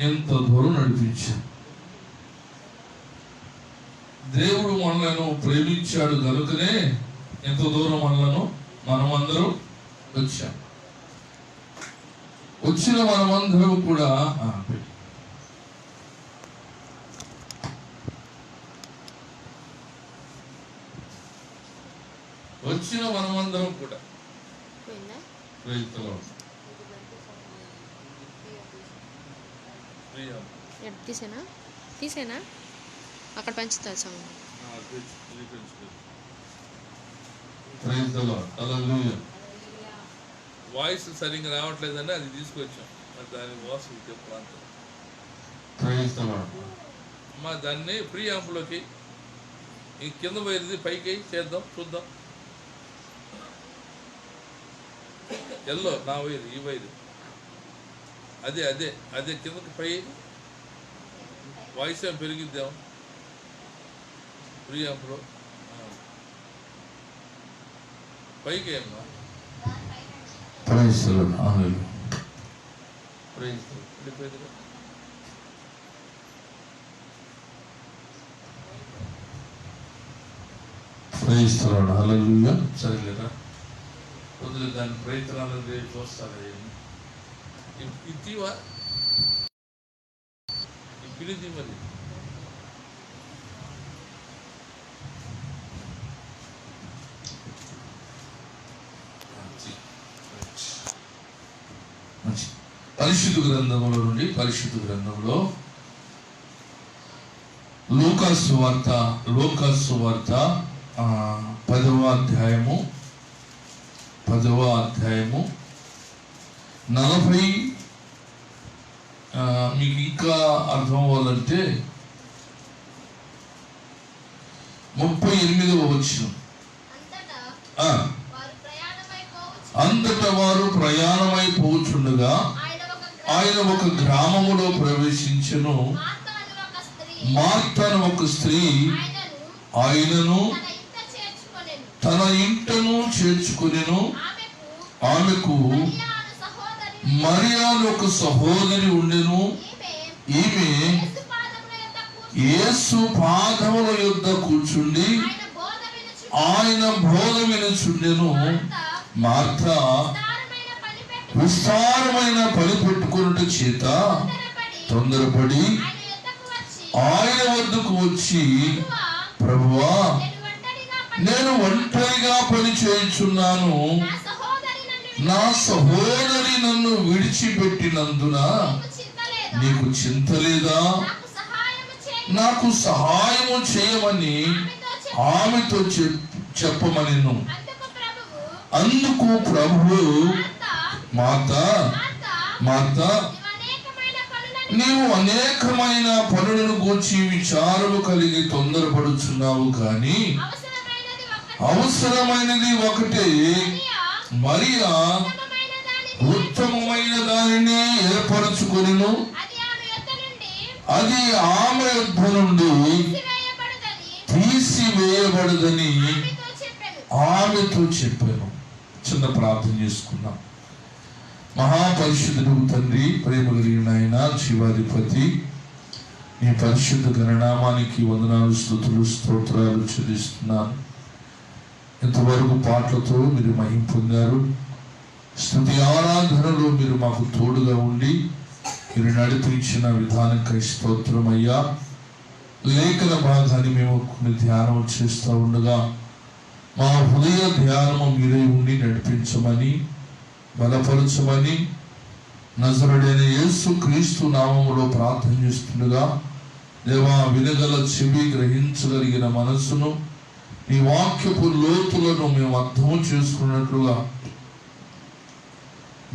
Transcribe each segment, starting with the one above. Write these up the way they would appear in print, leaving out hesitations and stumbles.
ఎంత దూరం నడిపించాడు. దేవుడు మనలను ప్రేమించాడు కనుకనే ఎంత దూరం మనమందరం వచ్చాం. వచ్చిన మనమందరం కూడా తీసేనా అక్కడ పెంచుతారు సౌండ్. వాయిస్ సరిగ్గా రావట్లేదండి, అది తీసుకొచ్చాం. మరి దాని వాయిస్ ప్రాంతం అమ్మా, దాన్ని ఫ్రీ యాంప్లోకి ఈ కింద పోయేది పైకి చేద్దాం, చూద్దాం. ఎల్లో నా వైరు, ఈ వైరు అదే అదే అదే కిందకి పై వాయిస్ ఏం పెరిగిద్దాం ఫ్రీ యాంప్లో పైకి ఏమన్నా సరేలేదా వదిలే దాని ప్రయత్నాలు చూస్తాను. ఇటీవా పిలిది మరి పరిశుద్ధ గ్రంథంలో నుండి పరిశుద్ధ గ్రంథంలో లూకాసు వార్త 10వ అధ్యాయము 40 మీకు ఇంకా అర్థం అవ్వాలంటే 38వ వచనం. అంతటా వారు ప్రయాణమైపోచుండగా ఆయన ఒక గ్రామములో ప్రవేశించెను. మార్త అను ఒక స్త్రీ ఆయనను తన ఇంటను చేర్చుకొనెను. ఆమెకు మరియా అను ఒక సహోదరి ఉండెను. ఈమె యేసు పాదముల యొద్ద కూర్చుండి ఆయన బోధ వినుచుండెను. మార్త విస్తారమైన పని పెట్టుకున్నట్టు చేత తొందరపడి ఆయన వద్దకు వచ్చి, ప్రభువా, నేను ఒంటరిగా పని చేయుచున్నాను, నా సహోదరి నన్ను విడిచిపెట్టినందున నీకు చింత లేదా? నాకు సహాయము చేయమని ఆమెతో చెప్పమనెను. అందుకు ప్రభువు, మార్తా, నీవు అనేకమైన పనులను గూర్చి విచారము కలిగి తొందరపడుచున్నావు, కానీ అవసరమైనది ఒకటే. మరియా ఉత్తమమైన దానిని ఏర్పరచుకొనెను, అది ఆమె యొద్ద నుండి తీసివేయబడదని ఆమెతో చెప్పాను. చిన్న ప్రార్థన చేసుకున్నాం. మహాపరిశుద్ధుడు తండ్రి, ప్రేమ కలిగిన ఆయన, శివాధిపతి, నీ పరిశుద్ధ గణనామానికి వందనాలు, స్తుతులు, స్తోత్రాలు చెల్లిస్తున్నాను. ఇంతవరకు పాటలతో మీరు మహిమ పొందారు. స్తుతి ఆరాధనలో మీరు మాకు తోడుగా ఉండి మీరు నడిపించిన విధానంకై స్తోత్రం అయ్యా. లేఖన భాగాన్ని మేము కొన్ని ధ్యానం చేస్తూ ఉండగా మా హృదయ ధ్యానము మీరే ఉండి నడిపించమని, బలపరచమని నజరుడైన యేసు క్రీస్తు నామములో ప్రార్థన చేస్తుండగా, దేవా, వినగల చెవి, గ్రహించగలిగిన మనస్సును, నీ వాక్యపు లోతులను మేము అర్థం చేసుకున్నట్లుగా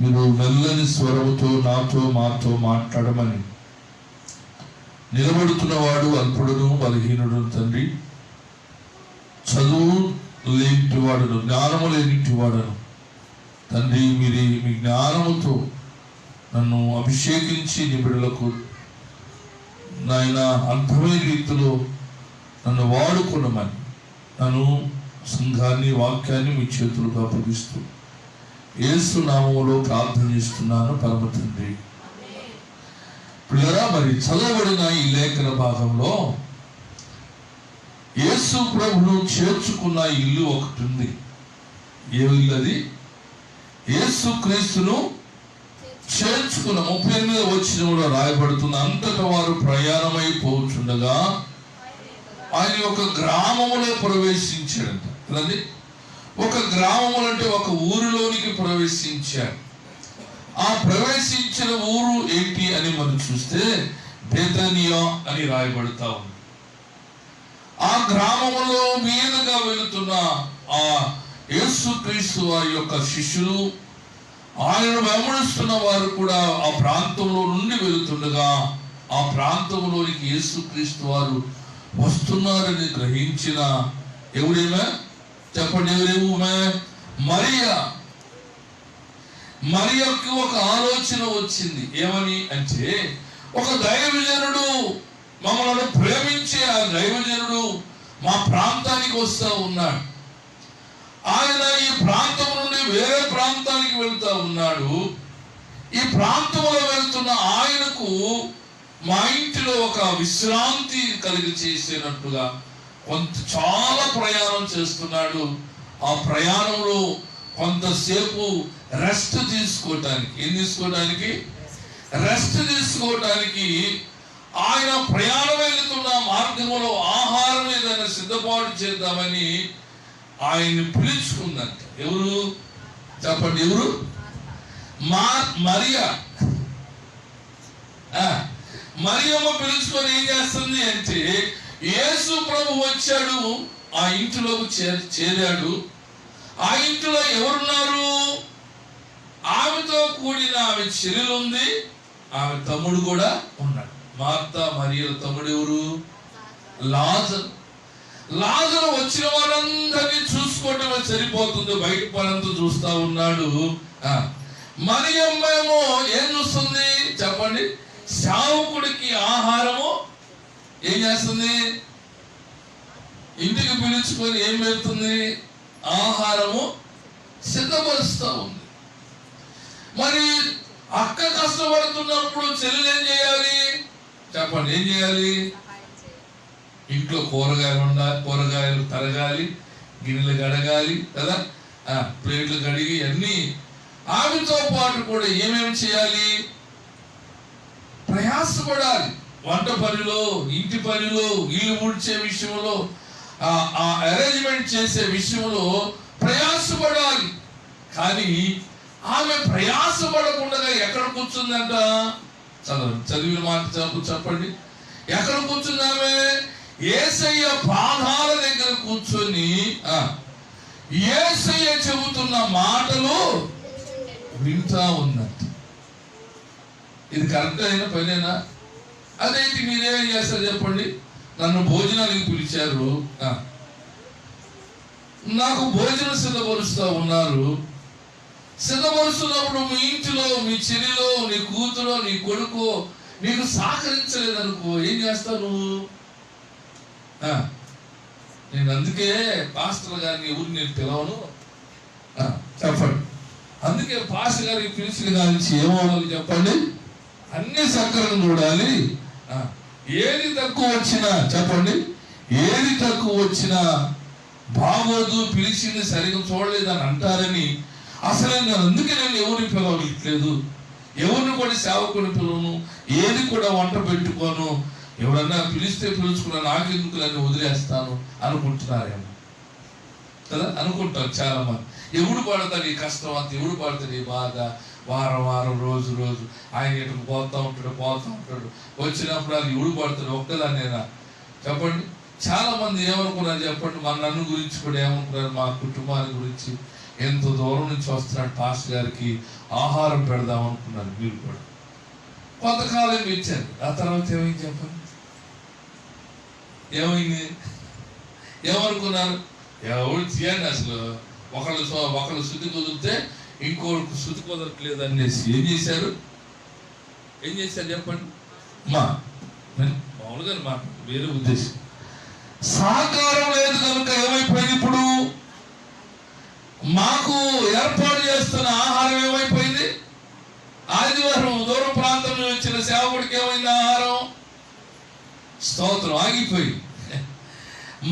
మీరు మెల్లని స్వరముతో నాతో మాతో మాట్లాడమని. నిలబడుతున్నవాడు అల్పుడును బలహీనుడు తండ్రి, చదువు లేనిటి వాడును, జ్ఞానము లేనిటి వాడను తండ్రి. మీరు మీ జ్ఞానముతో నన్ను అభిషేకించి నీ బిడ్డలకు నాయన అర్థమైన రీతిలో నన్ను వాడుకున్నామని, నన్ను సంఘాన్ని, వాక్యాన్ని మీ చేతులకు అప్పగిస్తూ యేసు నామములో ప్రార్థన చేస్తున్నాను పరమ తండ్రి. ప్రియరా, మరి చదవబడిన ఈ లేఖన భాగంలో యేసు ప్రభును చేర్చుకున్న ఇల్లు ఒకటి ఉంది. ఏ ఇల్లు అది? యేసు క్రీస్తును చేర్చుకున్న 38వ వచనంలో రాయబడుతున్న, అంతటా వారు ప్రయాణమైపోతుండగా ఆయన ఒక గ్రామములో ప్రవేశించాడంట. కదండి, ఒక గ్రామములు అంటే ఒక ఊరిలోనికి ప్రవేశించాడు. ఆ ప్రవేశించిన ఊరు ఏంటి అని మనం చూస్తే బేతనియా అని రాయబడతా ఉంది. ఆ గ్రామములో మీదుగా వెళుతున్న ఆ యేసుక్రీస్తు వారి యొక్క శిష్యులు, ఆయన వెంబడిస్తున్న వారు కూడా ఆ ప్రాంతంలో నుండి వెళుతుండగా ఆ ప్రాంతంలోనికి యేసుక్రీస్తు వారు వస్తున్నారని గ్రహించిన ఎవరేమే చెప్పండి, ఎవరేమే? మరియా. మరియకు ఒక ఆలోచన వచ్చింది. ఏమని అంటే, ఒక దైవజనుడు, మమ్మల్ని ప్రేమించే ఆ దైవజనుడు మా ప్రాంతానికి వస్తా ఉన్నాడు. ఆయన ఈ ప్రాంతం నుండి వేరే ప్రాంతానికి వెళ్తా ఉన్నాడు. ఈ ప్రాంతంలో వెళ్తున్న ఆయనకు మా ఇంటిలో ఒక విశ్రాంతి కలిగి చేసేటట్టుగా చాలా ప్రయాణం చేస్తున్నాడు. ఆ ప్రయాణంలో కొంతసేపు రెస్ట్ తీసుకోవటానికి, ఏం తీసుకోవడానికి? రెస్ట్ తీసుకోవటానికి ఆయన ప్రయాణం వెళ్తున్న మార్గంలో ఆహారం ఏదైనా సిద్ధపాటు చేద్దామని ఆయన్ని పిలుచుకుందంట. ఎవరు చెప్పండి, ఎవరు? మరియా. మరియమ్మ పిలుచుకొని ఏం చేస్తుంది అంటే, యేసు ప్రభు వచ్చాడు, ఆ ఇంటిలోకి చేరాడు. ఆ ఇంటిలో ఎవరున్నారు? ఆమెతో కూడిన ఆమె చెల్లెలు ఉంది, ఆమె తమ్ముడు కూడా ఉన్నాడు. మార్తా మరియల తమ్ముడు ఎవరు? లాజరు. లాజరు వచ్చిన వారందరినీ చూసుకోవటమే సరిపోతుంది, బయట పనంతా చూస్తా ఉన్నాడు. మరియమ్మ ఏమో ఏం చూస్తుంది చెప్పండి? సేవకుడికి ఆహారము ఏం చేస్తుంది? ఇంటికి పిలుచుకొని ఏం పెడుతుంది? ఆహారము సిద్ధపరుస్తూ ఉంది. మరి అక్క కష్టపడుతున్నప్పుడు చెల్లెలు ఏం చేయాలి చెప్పండి? ఏం చేయాలి? ఇంట్లో కూరగాయలు తరగాలి, గిన్నెలు కడగాలి కదా, ప్లేట్లు కడిగి అన్ని. ఆమెతో పాటు కూడా ఏమేమి చేయాలి? ప్రయాసపడాలి. వంట పనిలో, ఇంటి పనిలో, ఇల్లు ముడిచే విషయంలో, ఆ అరేంజ్మెంట్ చేసే విషయంలో ప్రయాసపడాలి. కానీ ఆమె ప్రయాసపడకుండా ఎక్కడ కూర్చుందంట? చదివిన మాట చెప్పండి. ఎక్కడ కూర్చుంది ఆమె? యేసయ్య పాదాల దగ్గర కూర్చొని యేసయ్య చెబుతున్న మాటలు వింటా ఉన్నట్టు. ఇది కరెక్ట్ అయిన పనేనా? అదేంటి మీరేం చేస్తారు చెప్పండి? నన్ను భోజనానికి పిలిచారు, నాకు భోజనం సిద్ధపరుస్తూ ఉన్నారు. సిద్ధపరుస్తున్నప్పుడు మీ ఇంటిలో మీ చెల్లిలో, నీ కూతురో, నీ కొడుకో నీకు సహకరించలేదనుకో, ఏం చేస్తావు నువ్వు? నేను అందుకే పాస్టర్ గారిని ఎవరు నేను పిలవను చెప్పండి. అందుకే పాస్టర్ గారికి పిలిచిన గారించి ఏమవ్వాలి చెప్పండి? అన్ని సక్రంగా చూడాలి. ఏది తక్కువ వచ్చినా చెప్పండి, ఏది తక్కువ వచ్చినా బాగోదు, పిలిచింది సరిగ్గా చూడలేదని అంటారని అసలు అందుకే నేను ఎవరిని పిలవట్లేదు, ఎవరిని కూడా సేవకుని పిలవను, ఏది కూడా వంట పెట్టుకోను, ఎవరన్నా పిలిస్తే పిలుచుకున్నా, నాకెందుకు నన్ను వదిలేస్తాను అనుకుంటున్నారేమో కదా, అనుకుంటారు చాలా మంది. ఎవడు పడతాడు ఈ కష్టం అంత, ఎవడు పడతాడు ఈ బాధ, వారం రోజు ఆయన ఇటుకు పోతూ ఉంటాడు. వచ్చినప్పుడు అది ఎవడు పడతాడు? ఒక్కదాన్నేనా చెప్పండి? చాలా మంది ఏమనుకున్నారు చెప్పండి? నన్ను గురించి కూడా ఏమనుకున్నారు? మా కుటుంబాల గురించి ఎంతో దూరం నుంచి వస్తున్నాడు పాస్టర్ గారికి ఆహారం పెడదాం అనుకున్నారు. మీరు కూడా కొంతకాలం ఇచ్చారు. ఆ తర్వాత ఏమైంది చెప్పండి? ఏమైంది? ఏమనుకున్నారు? ఎవరు చేయండి, అసలు ఒకళ్ళు శుద్ధి కుదిరితే ఇంకోటి శుద్ధి కుదరట్లేదు అనేసి ఏం చేశారు చెప్పండి? మామూలుగా మా వేరే ఉద్దేశం. సహకారం లేదు కనుక ఏమైపోయింది? ఇప్పుడు మాకు ఏర్పాటు చేస్తున్న ఆహారం ఏమైపోయింది? ఆదివారం దూర ప్రాంతం నుంచి వచ్చిన సేవకుడికి ఏమైంది? ఆహారం స్తోత్రం ఆగిపోయి.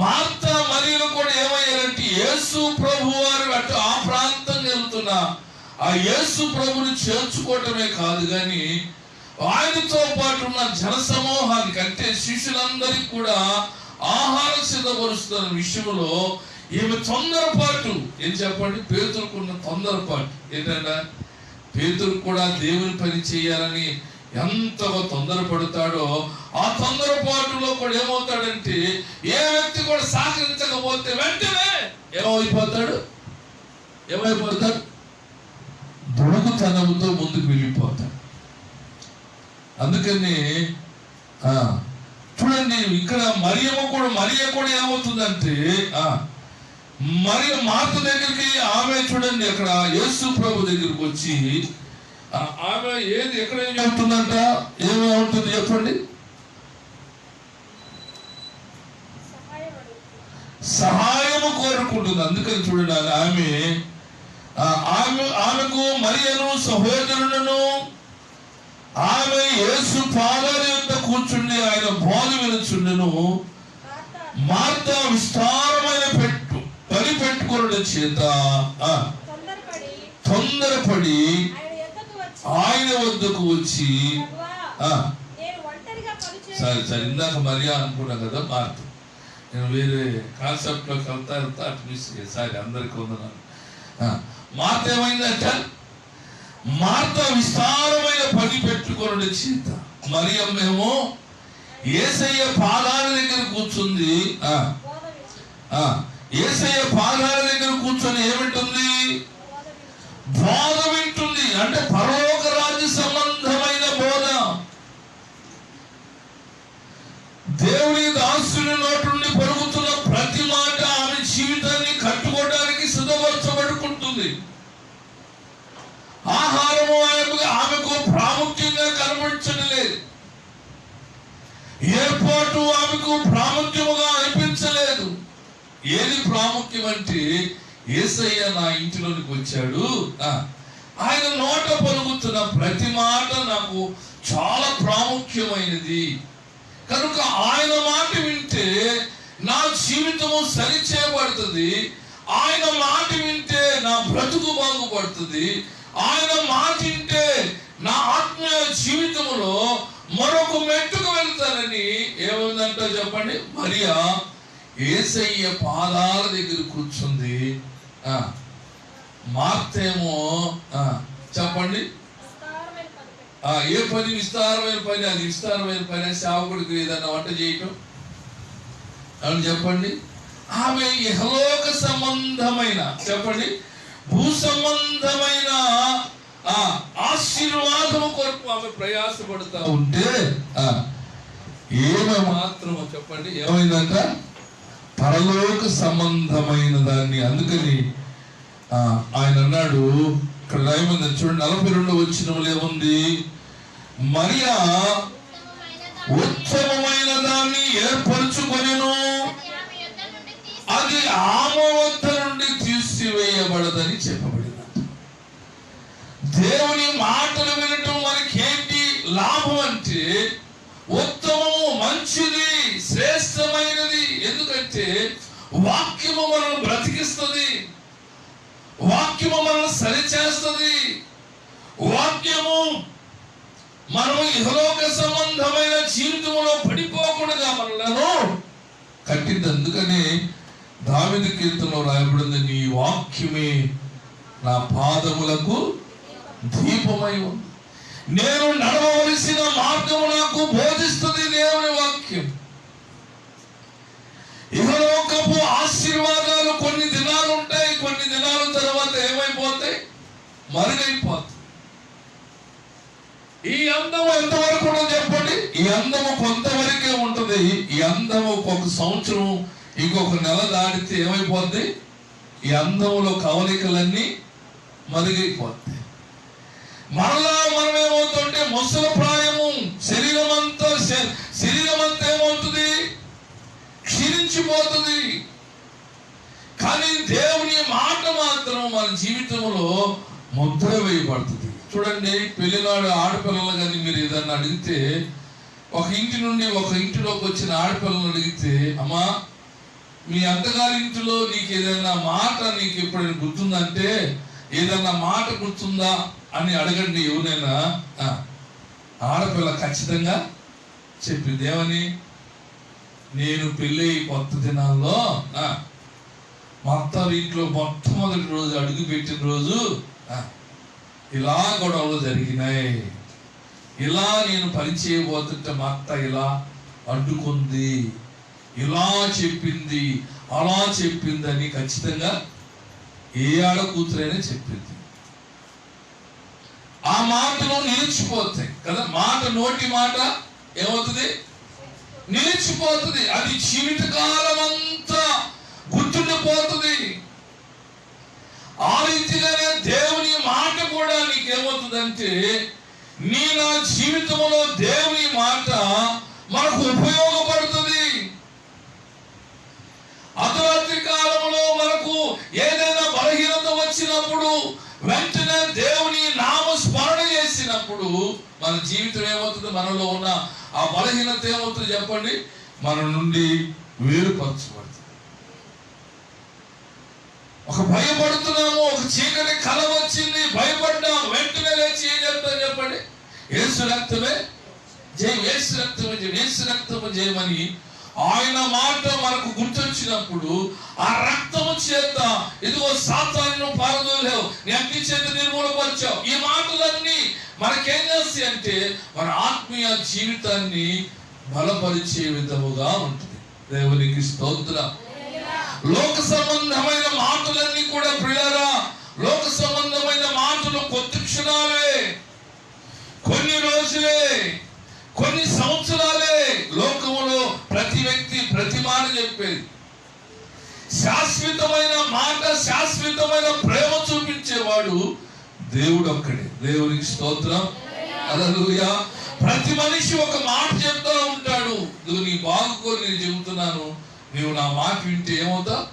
మార్తా మరియలు కూడా ఏమయ్యారంటే యేసు ప్రభు వారు అటు ఆ ప్రాంతం వెళ్తున్నా ఆ యేసు ప్రభుని చేర్చుకోవటమే కాదు కానీ ఆయనతో పాటు ఉన్న జన సమూహానికి అంటే శిష్యులందరికీ కూడా ఆహారం సిద్ధపరుస్తున్న విషయంలో ఈమె తొందరపాటు ఏం చెప్పండి? పేతురుకున్న తొందరపాటు ఏంటంటే పేతురు కూడా దేవుని పని చేయాలని ఎంతగా తొందరపడతాడో ఆ తొందరపాటులో కూడా ఏమవుతాడంటే ఏ వ్యక్తి కూడా సహకరించకపోతే వెంటనే ఏమైపోతాడు? దుడుకుతనంతో ముందుకు వెళ్ళిపోతాడు. అందుకని చూడండి ఇక్కడ మరియ కూడా ఏమవుతుందంటే మార్త దగ్గరికి ఆమె చూడండి అక్కడ యేసు ప్రభు దగ్గరికి వచ్చి ఆమె ఎక్కడ ఏం చెప్తుందంట? ఏమవుతుంది చెప్పండి? సహాయము కోరుకుంటుంది. అందుకని చూడండి ఆమెకు మరియను సహోదరులను ఆమె యేసు పాదాల యొద్ద కూర్చుండి ఆయన బోధ వినుచుండెను. మార్త విస్తారమైన పని పెట్టుకున్న చేత తొందరపడి ఆయన వద్దకు వచ్చి సరే ఇందాక మరియా అనుకున్నా కదా మార్త, నేను వేరే కాన్సెప్ట్ లోకి వెళ్తా అటు మిస్ సారీ అందరికి వందనాలు. మార్త ఏమైందంట? మార్త విస్తారమైన పని పెట్టుకున్న చేత మరియమ్మేమో యేసయ్య పాదాల దగ్గర కూర్చుంది. యేసయ్య పాదాల దగ్గర కూర్చొని ఏమింటుంది? బోధ వింటుంది. అంటే పరలోక రాజ్య సంబంధమైన బోధ. దేవుని దాసుని నోటి నుండి పలుకుతున్న ప్రతి మాట ఆమె జీవితాన్ని కట్టుకోవడానికి సిద్ధపరచబడుకుంటుంది. ఆహారము ఆమెకు ప్రాముఖ్యంగా కనబడించడం లేదు. ఏర్పాటు ఆమెకు ప్రాముఖ్యముగా అనిపించలేదు. ఏది ప్రాముఖ్యం అంటే యేసయ్య నా ఇంటిలోనికి వచ్చాడు, ఆయన నోట పలుకుతున్న ప్రతి మాట నాకు చాలా ప్రాముఖ్యమైనది కనుక ఆయన మాట వింటే నా జీవితము సరిచేయబడుతుంది, ఆయన మాట వింటే నా బ్రతుకు బాగుపడుతుంది, ఆయన మాట వింటే నా ఆత్మీయ జీవితంలో మరొక మెట్టుకు వెళ్తానని ఏముందంట చెప్పండి? మరియా యేసయ్య పాదాల దగ్గర కూర్చుంది. మార్తేమో చెప్పండి ఏ పని? విస్తారమైన పని. అది విస్తారమైన పని. సేవకుడికి ఏదన్నా వంట చేయటం అని చెప్పండి. ఆమె ఇహలోక సంబంధమైన చెప్పండి భూ సంబంధమైన ఆశీర్వాదము కొరకు ఆమె ప్రయాసపడుతూ ఉంటే ఏమో మాత్రమో చెప్పండి ఏమైందంట? పరలోక సంబంధమైన దాన్ని. అందుకని ఆయన అన్నాడు ఇక్కడ ఏముందని చూడండి 42 వచనంలో ఏముంది? మరియా ఉత్తమమైన దాన్ని ఏర్పరచుకొనెను, అది ఆమె వద్ద నుండి తీసివేయబడదని చెప్పబడింది. దేవుని మాటలు వినటం మనకేంటి లాభం అంటే ఉత్తమము, మంచిది, శ్రేష్టమైనది. ఎందుకంటే వాక్యము మనం బ్రతికిస్తుంది, వాక్యము మనం సరిచేస్తుంది, వాక్యము మనము ఇహలోక సంబంధమైన జీవితంలో పడిపోకుండా మనలను కట్టింది. అందుకని దావీదు కీర్తనలో రాయబడింది, నీ వాక్యమే నా పాదములకు దీపమై ఉంది, నేను నడవవలసిన మార్గము నాకు బోధిస్తుంది దేవుని వాక్యం. ఇహలోకపు ఆశీర్వాదాలు కొన్ని దినాలు ఉంటాయి, కొన్ని దినాల తర్వాత ఏమైపోతాయి? మరుగైపోతాయి. ఈ అందము ఎంతవరకు ఉండదు చెప్పండి? ఈ అందము కొంతవరకే ఉంటుంది. ఈ అందము ఒక సంవత్సరం ఇంకొక నెల దాటితే ఏమైపోద్ది? ఈ అందములో కవలికలన్నీ మరుగైపోతాయి. మరలా మనం ఏమవుతుంటే ముసలి ప్రాయము, శరీరం అంతా ఏమవుతుంది? క్షీణించిపోతుంది. కానీ దేవుని మాట మాత్రం మన జీవితంలో ముద్ర వేయబడుతుంది. చూడండి, పెళ్లినాడు ఆడపిల్లలు కానీ మీరు ఏదన్నా అడిగితే, ఒక ఇంటి నుండి ఒక ఇంటిలోకి వచ్చిన ఆడపిల్లలు అడిగితే, అమ్మా మీ అత్తగారి ఇంటిలో నీకు ఏదైనా మాట నీకు ఎప్పుడైనా గుర్తుందంటే, ఏదన్నా మాట గుర్తుందా అని అడగండి ఎవరైనా. ఆడపిల్ల ఖచ్చితంగా చెప్పింది ఏమని, నేను పెళ్ళి కొత్త దినాల్లో మా అత్త ఇంట్లో మొట్టమొదటి రోజు అడుగు పెట్టిన రోజు ఇలా గొడవలు జరిగినాయి, ఇలా నేను పని చేయబోతుంటే మా అత్త ఇలా అడ్డుకుంది, ఇలా చెప్పింది, అలా చెప్పింది అని ఖచ్చితంగా ఏ ఆడ కూతురైనా చెప్పింది. ఆ మాటలు నిలిచిపోతాయి కదా. మాట, నోటి మాట ఏమవుతుంది, నిలిచిపోతుంది. అది జీవితకాలం అంతా గుర్తుండిపోతుంది. ఆ రీతిగానే దేవుని మాట కూడా నీకేమవుతుందంటే, నీ నా జీవితంలో దేవుని మాట మనకు ఉపయోగపడుతుంది. అర్ధరాత్రి కాలంలో మనకు ఏదైనా బలహీనత వచ్చినప్పుడు వెంటనే దేవుని నామ స్మరణ చేసినప్పుడు మన జీవితం ఏమవుతుంది, మనలో ఉన్న ఆ బలహీనత ఏమవుతుంది చెప్పండి, మన నుండి వేరుపరచబడుతుంది. ఒక భయపడుతున్నాము, ఒక చీకటి కల వచ్చింది, భయపడ్డాం, వెంటనే లేచి ఏం చెప్తాం చెప్పండి, యేసు రక్తమే జయం, యేసు రక్తమే జయం, యేసు రక్తము జయమని ఆయన మాట మనకు గుర్తొచ్చినప్పుడు ఆ రక్తము చేత ఇదిగో సాతానును పారదోలేవు, నీ అగ్ని చేత నిర్మూలపరిచావు. ఈ మాటలన్నీ మనకేం చేస్తాయి అంటే మన ఆత్మీయ జీవితాన్ని బలపరిచే విధముగా ఉంటుంది. దేవునికి స్తోత్రం. లోక సంబంధమైన మాటలన్నీ కూడా ప్రియులారా, లోక సంబంధమైన మాటలు కొద్ది క్షణాలే, కొన్ని రోజులే, కొన్ని సంవత్సరాలే. లోకములో ప్రతి వ్యక్తి ప్రతి మాట చెప్పేది. శాశ్వతమైన మాట, శాశ్వతమైన ప్రేమ చూపించేవాడు దేవుడు ఒక్కడే. దేవునికి స్తోత్రం. హల్లెలూయా. ప్రతి మనిషి ఒక మాట చెప్తా ఉంటాడు, నువ్వు నీ బాగుకోని నేను చెబుతున్నాను, నీవు నా మాట వింటే ఏమవుతావు,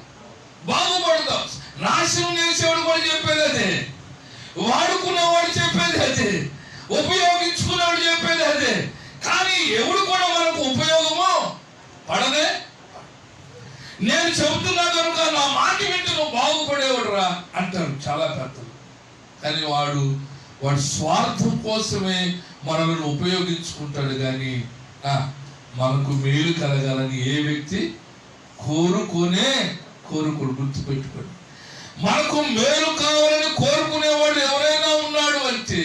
బాగుపడతావు. నాశనం చేసేవాడు కూడా చెప్పేది అదే, వాడుకున్నవాడు చెప్పేది అదే, ఉపయోగించుకున్నవాడు చెప్పేది అదే. కానీ ఎవడు కూడా మనకు ఉపయోగమో పడదే. నేను చెబుతున్నా కనుక నా మాట వింటే నువ్వు బాగుపడేవాడు రా అంటారు చాలా పెద్దలు. కానీ వాడు స్వార్థం కోసమే మనల్ని ఉపయోగించుకుంటాడు. కానీ మనకు మేలు కలగాలని ఏ వ్యక్తి కోరుకోడు. గుర్తుపెట్టుకోండి, మనకు మేలు కావాలని కోరుకునేవాడు ఎవరైనా ఉన్నాడు అంటే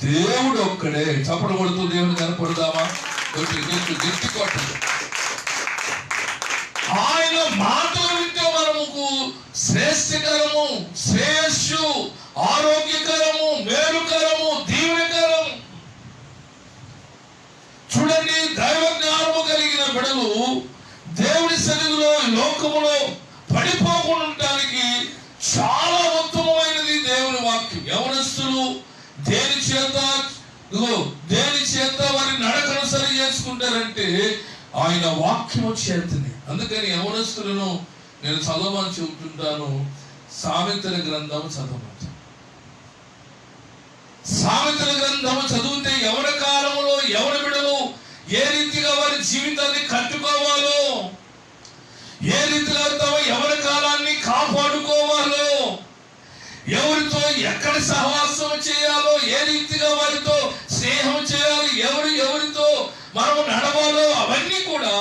దేవుడు ఒక్కడే. చప్పట కొడుతూ దేవుని కనపడదామా, గట్టి కొట్టదు. ఆయన మాటలు వింటే మనకు శ్రేష్టకరము, శ్రేయస్సు, ఆరోగ్యకరము, మేలుకరము, దీవెనకరం. చూడండి, దైవ జ్ఞానము కలిగిన బిడ్డలు దేవుని సన్నిధిలో లోకములో పడిపోకుండా ఉండటానికి చాలా ఉత్తమమైనది దేవుని వాక్యం. యవనస్తులు దేని చేత వారి నడకను సరి చేసుకుంటారంటే ఆయన వాక్యము చేతనే. అందుకని యవనస్తులను నేను చదవమని చెబుతుంటాను, సామెతల గ్రంథము చదవమంట. సామెతల గ్రంథము చదివితే యవన కాలంలో యవన బిడ్డలు ఏ రీతిగా వారి జీవితాన్ని కట్టుకోవాలో, ఏ రీతిగా తమ యవన కాలాన్ని కాపాడుకోవాలో, ఎవరితో ఎక్కడ సహవాసం చేయాలో, ఏ రీతిగా వారితో స్నేహం చేయాలి, ఎవరితో మనము నడవాలో అవన్నీ కూడా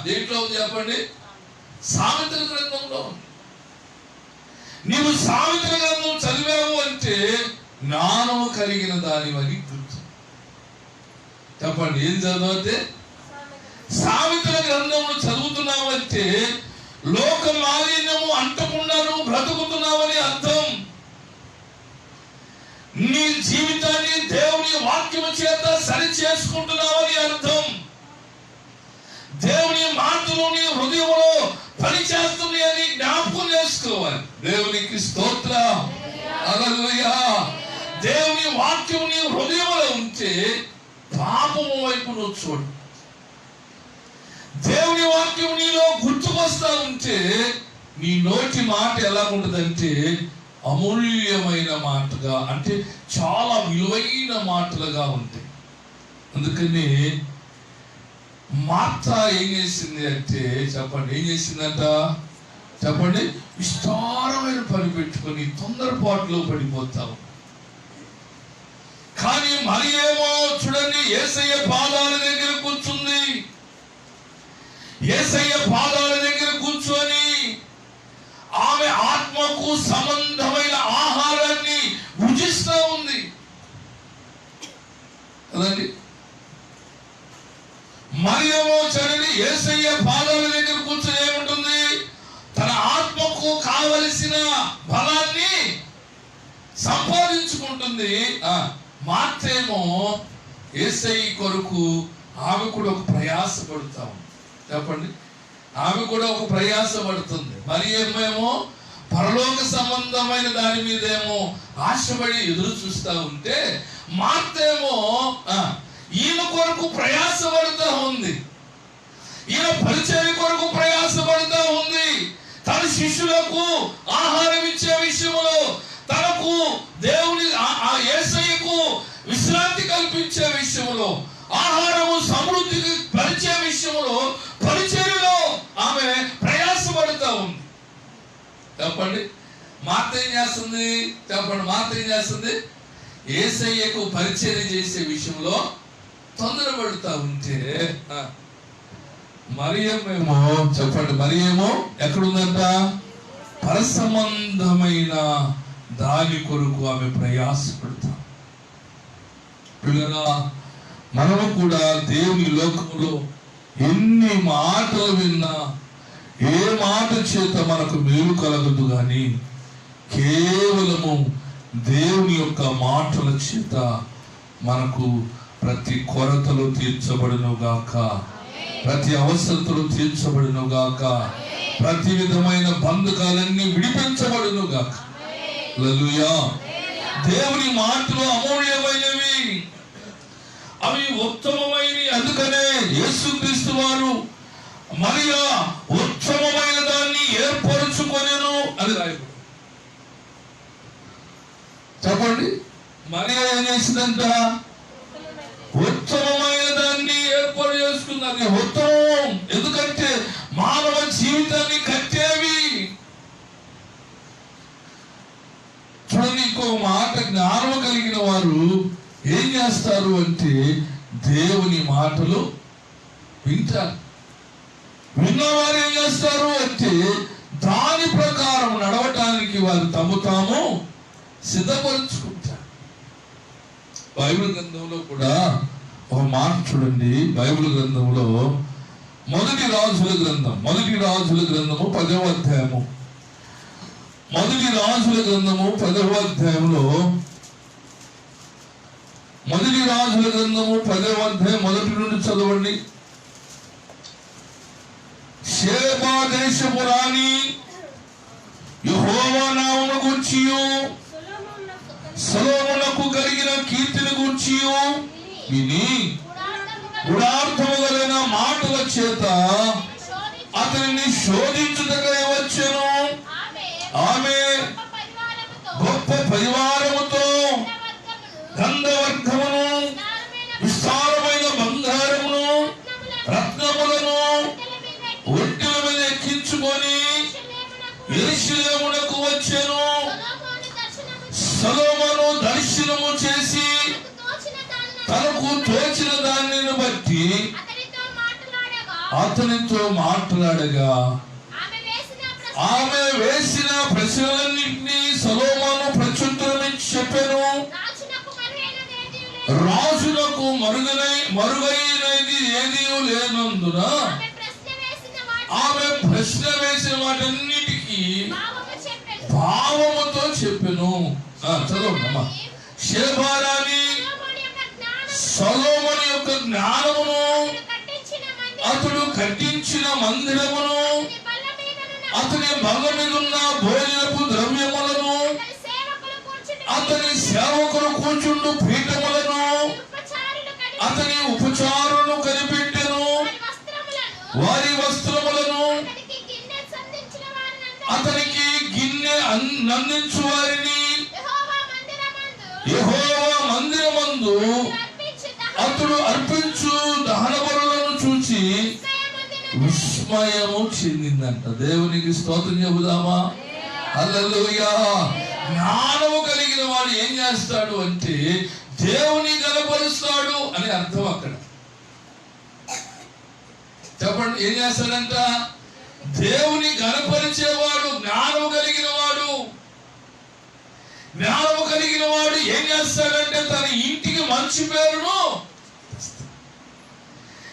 దేంట్లో చెప్పండి, సామెతల గ్రంథంలో. నీవు సామెతల గ్రంథం చదివావు అంటే జ్ఞానము కలిగిన దానివని గుర్తు. చెప్పండి, ఏం చదవతే సామెతల గ్రంథము చదువుతున్నావు అంటే లోక మాలిన్యము అంటకుండా నువ్వు బ్రతుకుతున్నావని అర్థం. నీ జీవితాన్ని దేవుని వాక్యము చేత సరి చేసుకుంటున్నావని అర్థం. దేవుని మాటలు నీ హృదయంలో పనిచేస్తుంది అని జ్ఞాపకం చేసుకోవాలి. దేవునికి స్తోత్రం. హల్లెలూయా. దేవుని వాక్యం నీ హృదయంలో ఉంటే పాపము వైపు నువ్వు చూడు. దేవుని వాక్యం నీలో గుర్తుకొస్తా ఉంటే నీ నోటి మాట ఎలా ఉంటుందంటే అమూల్యమైన మాటగా, అంటే చాలా విలువైన మాటలుగా ఉంటాయి. అందుకని మార్త ఏం చేసింది అంటే చెప్పండి, ఏం చేసిందంట చెప్పండి, విస్తారమైన పని పెట్టుకొని తొందరపాటులో పడిపోతావు. కానీ మరి ఏమో చూడండి, యేసయ్య పాదాల దగ్గర కూర్చుంది. యేసయ్య పాదాల దగ్గర కూర్చొని ఆమె ఆత్మకు సంబంధమైన ఆహారాన్ని భుజిస్తూ ఉంది కదండి. మరి ఏమో చూడండి, యేసయ్య పాదాల దగ్గర కూర్చొని ఏముంటుంది, తన ఆత్మకు కావలసిన బలాన్ని సంపాదించుకుంటుంది. మార్తేమో యేసయ్య కొరకు ఆమె కూడా ఒక ప్రయాసపడతాం. చెప్పండి, ఆమె కూడా ఒక ప్రయాసపడుతుంది. మరి ఏమేమో పరలోక సంబంధమైన దాని మీదేమో ఆశపడి ఎదురు చూస్తూ ఉంటే, మార్తేమో ఈయన కొరకు ప్రయాసపడుతూ ఉంది. ఈయన పరిచర్య కొరకు ప్రయాసపడుతూ ఉంది. తన శిష్యులకు ఆహారం ఇచ్చే విషయంలో, తనకు దేవుని యేసయ్యకు విశ్రాంతి కల్పించే విషయంలో, ఆహారము సమృద్ధికి పరిచే విషయంలో, పరిచర్యలో ఆమె ప్రయాసపడుతూ ఉంది. చెప్పండి, మార్త ఏం చేస్తుంది చెప్పండి, మార్త ఏం చేస్తుంది, యేసయ్యకు పరిచర్య చేసే విషయంలో తొందరపడుతూ ఉంటే, మరియేమో చెప్పండి, మరియేమో ఎక్కడుందంట, పరసంబంధమైన దాని కొరకు ఆమె ప్రయాసపడతాం. పిల్లరా, మనము కూడా దేవుని లోకంలో ఎన్ని మాటలు విన్నా ఏ మాట చేత మనకు మేలు కలగదు, కానీ కేవలము దేవుని యొక్క మాటల చేత మనకు ప్రతి కొరతలు తీర్చబడును గాక, ప్రతి అవసరతలు తీర్చబడును గాక, ప్రతి విధమైన బంధకాలన్నీ విడిపించబడును గాక. హల్లెలూయా. దేవుని మాటలు అమూల్యమైనవి, అవి ఉత్తమమైనవి. అందుకనే యేసుక్రీస్తు వారు మరియా ఉత్తమమైన దాన్ని ఏర్పరచుకొనెను అని రాయబడింది. చెప్పండి, మరియా ఏం చేసిందంట, ఉత్తమమైన దాన్ని ఏర్పాటు చేసుకుంది. అది ఉత్తమం, ఎందుకంటే మానవ జీవితాన్ని కట్టేవి. చూడండి, ఇంకో మాట, జ్ఞానం కలిగిన వారు ఏం చేస్తారు అంటే దేవుని మాటలు వింటారు. విన్నవారు ఏం చేస్తారు అంటే దాని ప్రకారం నడవటానికి వారు తమ తాము సిద్ధపరుచుకుంటారు. బైబిల్ గ్రంథంలో కూడా ఒక మాట చూడండి. బైబిల్ గ్రంథంలో మొదటి రాజుల గ్రంథము 10వ అధ్యాయము, మొదటి రాజుల గ్రంథము 10వ అధ్యాయంలో, మొదటి రాజుల గ్రంథము 10వ అధ్యాయం మొదటి నుండి చదవండి. షేబా దేశపు రాణి యెహోవా నామమును గూర్చియు సొలొమోనుకు కలిగిన కీర్తిని గూర్చియు విని గుడార్థము గలైన మాటల చేత అతనిని శోధించుటకై వచ్చెను. ఆమె గొప్ప పరివారముతో గంధవర్గమును, విస్తారమైన బంగారమును, రత్నములను ఒంటెల మీద ఎక్కించుకొని యెరూషలేమునకు వచ్చెను. సొలొమోను దర్శనము చేసి తనకు తోచిన దానిని బట్టి అతనితో మాట్లాడగా ఆమె వేసిన ప్రశ్నలన్నింటినీ సొలొమోను ప్రత్యుత్తరమిచ్చి చెప్పెను. రాజులకు మరుగైనది ఏదీ లేనందున ఆమె ప్రశ్న వేసిన వాటన్నిటికీ భావముతో చెప్పెను. చదవమ్మా. షేబా రాణి సొలొమోను యొక్క జ్ఞానమును, అతడు కట్టించిన మందిరమును, అతని బల్ల మీద ఉన్న భోజనపు ద్రవ్యములను, అతని సేవకులు కూర్చుండు పీఠములను, అతని ఉపచారులను కనిపెట్టెను. వారి వస్త్రములను, అతనికి గిన్నె అందించు వారిని యెహోవా మందిరమందు అతడు అర్పించు దహన బలులను చూచి విస్మయము చెందిందంట. దేవునికి స్తోత్రం చెబుదామా? హల్లెలూయా. జ్ఞానము కలిగిన వాడు ఏం చేస్తాడు అంటే దేవుని కనపరుస్తాడు అని అర్థం. అక్కడ చెప్పండి, ఏం చేస్తాడంట? దేవుని కనపరిచేవాడు, జ్ఞానము కలిగిన వాడు. జ్ఞానము కలిగిన వాడు ఏం చేస్తాడంటే తన ఇంటికి మంచి పేరును.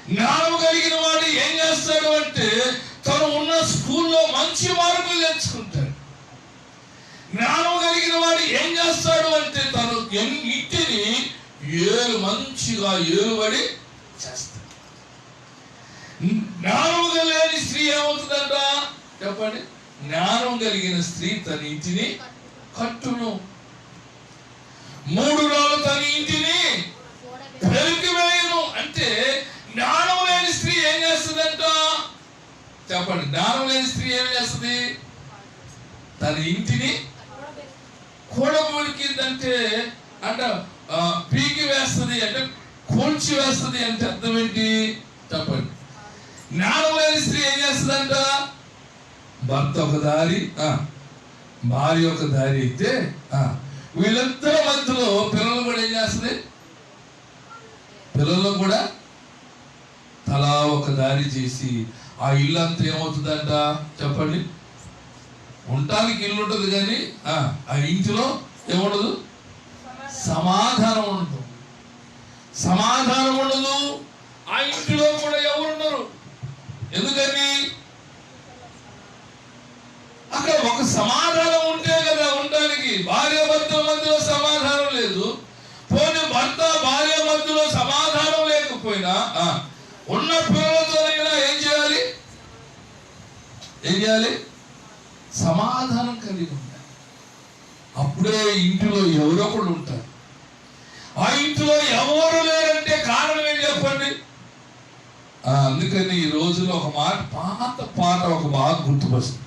జ్ఞానము కలిగిన వాడు ఏం చేస్తాడు అంటే తను ఉన్న స్కూల్లో మంచి మార్కులు తెచ్చుకుంటాడు. జ్ఞానం కలిగిన వాడు ఏం చేస్తాడు అంటే తను ఇంటిని మంచిగా ఏలుబడి చేస్తాడు. జ్ఞానం కలిగిన స్త్రీ ఏమవుతుందంట? చెప్పండి. జ్ఞానం కలిగిన స్త్రీ తన ఇంటిని కట్టును. 3 రోజులు తన ఇంటిని పెరిగివేయను. అంటే జ్ఞానం లేని స్త్రీ ఏం చేస్తుందంట? చెప్పండి. జ్ఞానం లేని స్త్రీ ఏం చేస్తుంది? తన ఇంటిని కూడబోడికిందంటే అంటే పీకి వేస్తుంది, అంటే కూల్చి వేస్తుంది. అంటే అర్థం ఏంటి? చెప్పండి. జ్ఞానం లేని స్త్రీ ఏం చేస్తుందంట? భర్త ఒక దారి, భార్య ఒక దారి అయితే వీళ్ళిద్దరి మధ్యలో పిల్లలు కూడా ఏం చేస్తుంది? పిల్లలు కూడా తలా ఒక దారి చేసి ఆ ఇల్లు అంతా ఏమవుతుందంట? చెప్పండి. ఉండటానికి ఇల్లు ఉంటుంది కానీ ఆ ఇంటిలో ఏముండదు? సమాధానం ఉండదు. సమాధానం ఉండదు. ఆ ఇంటిలో కూడా ఎవరున్నారు? ఎందుకని? అక్కడ ఒక సమాధానం ఉంటే కదా ఉండడానికి. భార్య భర్తల మధ్యలో సమాధానం లేదు. పోనీ భర్త భార్య మధ్యలో సమాధానం లేకపోయినా ఉన్న పిల్లలతో ఏం చేయాలి? ఏం చేయాలి? సమాధానం కలిగి ఉండాలి. అప్పుడే ఇంటిలో ఎవరొకడు ఉంటారు. ఆ ఇంటిలో ఎవరు లేరంటే కారణం ఏం చెప్పండి? అందుకని ఈ రోజులో ఒక పాత పాట ఒక బాగా గుర్తుకొస్తుంది.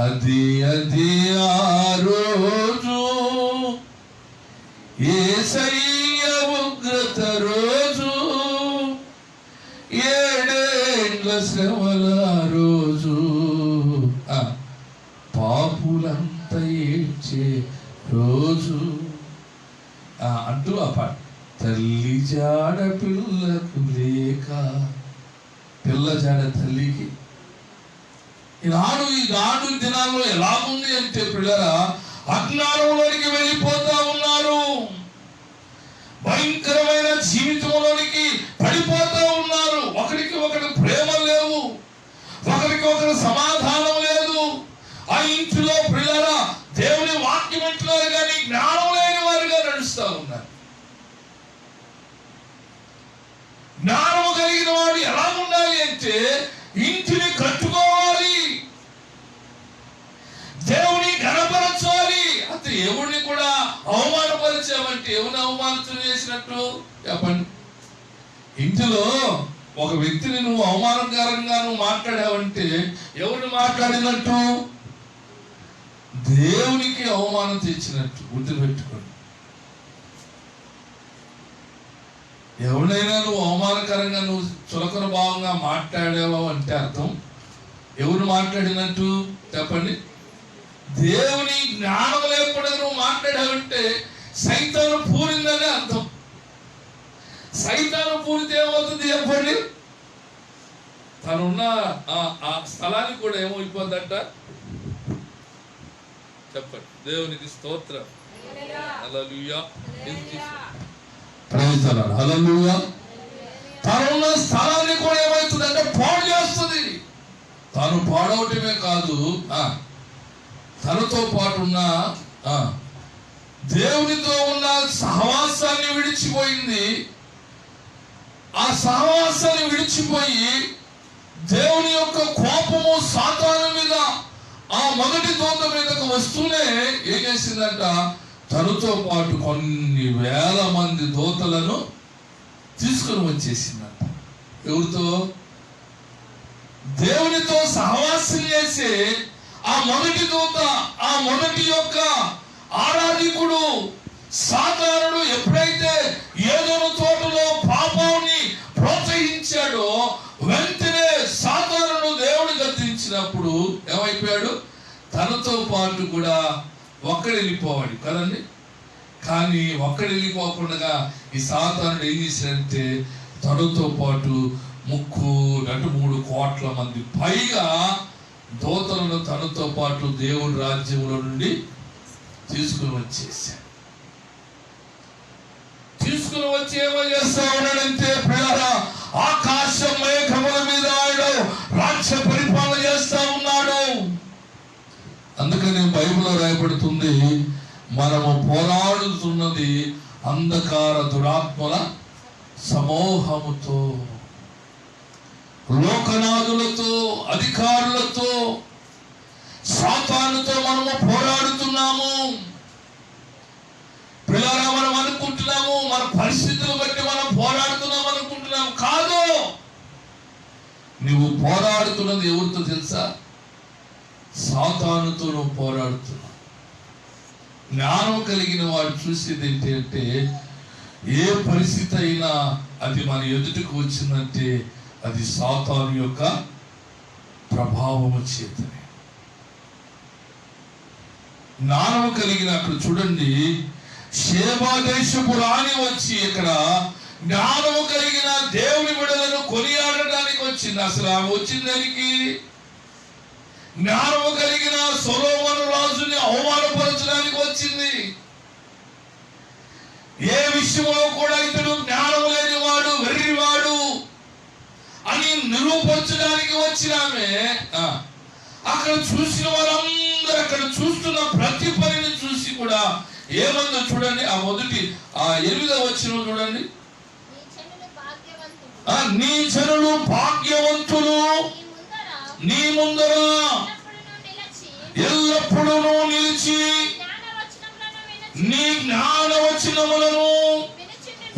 అది ఆ రోజు యేసయ్య ఉగ్రత రోజు, 7 ఏండ్ల శ్రమల రోజు, పాపులంతా ఏడ్చే రోజు అంటూ ఆ పాట. తల్లి జాడ పిల్లకు లేక, పిల్ల జాడ తల్లికి. ఈనాడు దినాల్లో ఎలాగుంది అంటే పిల్లరా అజ్ఞానంలోనికి వెళ్ళిపోతా ఉన్నారు. భయంకరమైన జీవితంలోనికి పడిపోతా ఉన్నారు. ఒకరికి ఒకరు ప్రేమ లేవు, ఒకరికి ఒకరు సమాధానం లేదు. ఆ ఇంటిలో పిల్లరా దేవుని వాక్యం అంటున్నారు కానీ జ్ఞానం లేని వారుగా నడుస్తూ ఉన్నారు. జ్ఞానం కలిగిన వాడు ఎలా ఉండాలి అంటే ఇంటిని కట్టుకోవాలి, దేవుని గణపరచాలి. అంతే. ఎవరిని కూడా అవమానపరిచామంటే ఎవరిని అవమానం చేసినట్టు? చెప్పండి. ఇంటిలో ఒక వ్యక్తిని నువ్వు అవమానకరంగా మాట్లాడావంటే ఎవరిని మాట్లాడినట్టు? దేవునికి అవమానం తెచ్చినట్టు. గుర్తుపెట్టుకోండి. ఎవరినైనా నువ్వు అవమానకరంగా నువ్వు చులకన భావంగా మాట్లాడావు అంటే అర్థం ఎవరు మాట్లాడినట్టు? చెప్పండి. దేవుని జ్ఞానం లేకుండా నువ్వు మాట్లాడావంటే సైతాను పూరిందని అర్థం. సైతాను పూరితే ఏమవుతుంది చెప్పండి? తనున్న ఆ స్థలానికి కూడా ఏమైపోద్దంట? చెప్పండి. దేవునికి స్తోత్రం. హల్లెలూయా. హల్లెలూయా. తనున్న స్థలాన్ని కూడా ఏమవుతుందంటే పాడు చేస్తుంది. తాను పాడవటమే కాదు, తనతో పాటు ఉన్న దేవునితో ఉన్న సహవాసాన్ని విడిచిపోయింది. ఆ సహవాసాన్ని విడిచిపోయి దేవుని యొక్క కోపము సాతాను మీద, ఆ మొదటి దూత మీదకు వస్తూనే ఏం చేసిందంట? తనతో పాటు కొన్ని వేల మంది దూతలను తీసుకుని వచ్చేసిందంట. ఎవరితో? దేవునితో సహవాసం చేసే ఆ మొదటి దూత, ఆ మొదటి యొక్క ఆరాధికుడు సాతానుడు ఎప్పుడైతే ఏదోను తోటలో పాపాన్ని ప్రోత్సహించాడో వెంటనే సాతానుడు దేవుడు గద్దించినప్పుడు ఏమైపోయాడు? తనతో పాటు కూడా ఒక్కడెళ్ళిపోవాడు కదండి. కానీ ఒక్కడెళ్ళిపోకుండా ఈ సాతానుడు ఏం చేశాడంటే తనతో పాటు 3 కోట్ల మంది పైగా దూతలను తనతో పాటు దేవుడి రాజ్యంలో నుండి తీసుకుని వచ్చేసాడు. తీసుకుని వచ్చి ఏమో చేస్తా ఉన్నాడంటే పిల్లరా, ఆకాశ మేఘముల మీద ఆయన రాజ్య పరిపాలన చేస్తా ఉన్నాడు. అందుకని బైబిల్లో రాయబడుతుంది, మనము పోరాడుతున్నది అంధకార దురాత్మల సమూహముతో, లోకనాథులతో, అధికారులతో, సాతానుతో మనము పోరాడుతున్నాము. పిల్లరా, మనం అనుకుంటున్నాము మన పరిస్థితులు బట్టి మనం పోరాడుతున్నాం అనుకుంటున్నాము. కాదు, నువ్వు పోరాడుతున్నది ఎవరితో తెలుసా? సాతానుతో నువ్వు పోరాడుతున్నావు. జ్ఞానం కలిగిన వాడు చూసేది ఏంటంటే ఏ పరిస్థితి అయినా అది మన ఎదుటికి వచ్చిందంటే అది సాతాను యొక్క ప్రభావము చేతనే. జ్ఞానం కలిగిన, అక్కడ చూడండి, షేబా దేశపు రాణి వచ్చి ఇక్కడ జ్ఞానము కలిగిన దేవుని బిడ్డలను కొనియాడటానికి వచ్చింది. అసలు ఆమె వచ్చిన దానికి జ్ఞానము కలిగిన సొలొమోను రాజుని అవమానపరచడానికి వచ్చింది. ఏ విషయంలో కూడా ఇతడు జ్ఞానం లేనివాడు, వెర్రివాడు అని నిరూపించడానికి వచ్చిన ఆమె అక్కడ చూసిన వారందరూ, అక్కడ చూస్తున్న ప్రతి పనిని చూసి కూడా ఏమందో చూడండి. ఆ మొదటి 8వ వచనం చూడండి. నీ జనులు భాగ్యవంతులు, నీ ముందర ఎల్లప్పుడూ నిలిచి నీ జ్ఞానవచనములను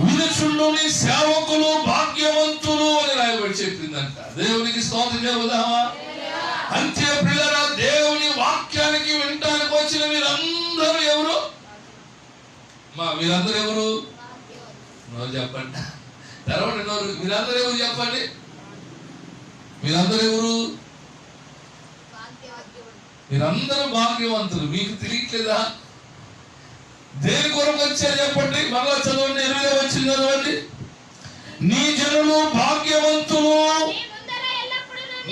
వినుచుండు నీ సేవకులు భాగ్యవంతులు అని రాయబడి చెప్పిందంట. దేవునికి స్తోత్రం చెబుదామా? అంతే పిల్లరా, దేవుని వాక్యానికి వినటానికి వచ్చిన మీరందరూ ఎవరు? మీరందరూ ఎవరు? నో చెప్పండి, తెరవండి నోరు. మీరందరూ ఎవరు చెప్పండి? మీరందరూ ఎవరు? మీరందరూ భాగ్యవంతులు. మీకు తెలియట్లేదా? దేని కొరకు వచ్చారు చెప్పండి. మరలా చదవండి, 8వ వచనం చదవండి. నీ జనులు భాగ్యవంతులు,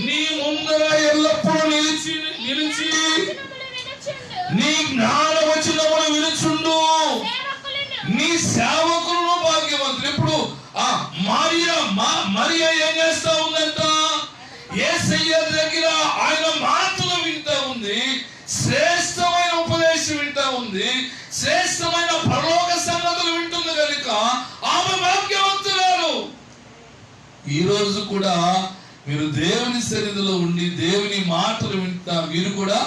నీ ముందర ఎల్లప్పుడూ నిలిచి నీ జ్ఞానవచనములు వినుచుండు నీ సేవకులను భాగ్యవంతులు. ఇప్పుడు మరియా ఏం చేస్తా ఉందంట? యేసయ్య దగ్గర ఆయన మాటలు వింటా ఉంది, శ్రేష్టమైన ఉపదేశం వింటా ఉంది, శ్రేష్టమైన పరలోక సంగతులు వింటుంది కనుక ఆమె భాగ్యవంతురాలు. ఈ రోజు కూడా మీరు దేవుని సన్నిధిలో ఉండి దేవుని మాటలు వింటా మీరు కూడా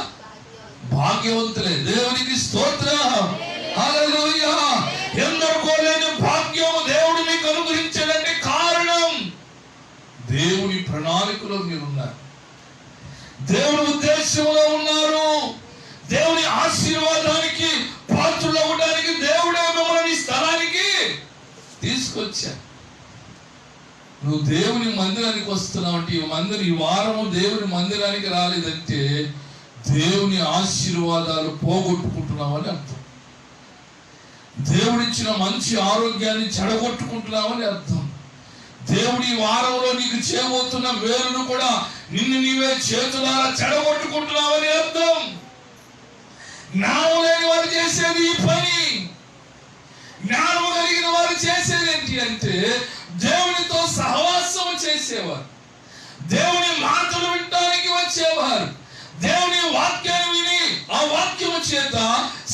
భాగ్యవంతులే. దేవునికి స్తోత్రం, హల్లెలూయా. ఎందరికో లేని భాగ్యము దేవుడు మీకు అనుగ్రహించాడంటే కారణం దేవుని ప్రణాళికలో మీరున్నారు, దేవుని ఉద్దేశంలో ఉన్నారు. దేవుని ఆశీర్వాదానికి పాత్రలు అవ్వడానికి దేవుడే మిమ్మల్ని ఈ స్థలానికి తీసుకొచ్చాడు. నువ్వు దేవుని మందిరానికి వస్తున్నావు అంటే ఈ వారము దేవుని మందిరానికి రాలేదంటే దేవుని ఆశీర్వాదాలు పోగొట్టుకుంటున్నావు అని అర్థం. దేవుడిచ్చిన మంచి ఆరోగ్యాన్ని చెడగొట్టుకుంటున్నావని అర్థం. దేవుడి వారంలో నీకు చేయబోతున్న వేలును కూడా నిన్ను నీవే చేతులారా చెడగొట్టుకుంటున్నావని అర్థం. జ్ఞానం లేని వారు చేసేది ఈ పని. జ్ఞానం కలిగిన వారు చేసేది ఏంటి అంటే దేవునితో సహవాసం చేసేవారు, దేవుని మాటలు వినడానికి వచ్చేవారు, దేవుని వాక్యాన్ని విని ఆ వాక్యము చేత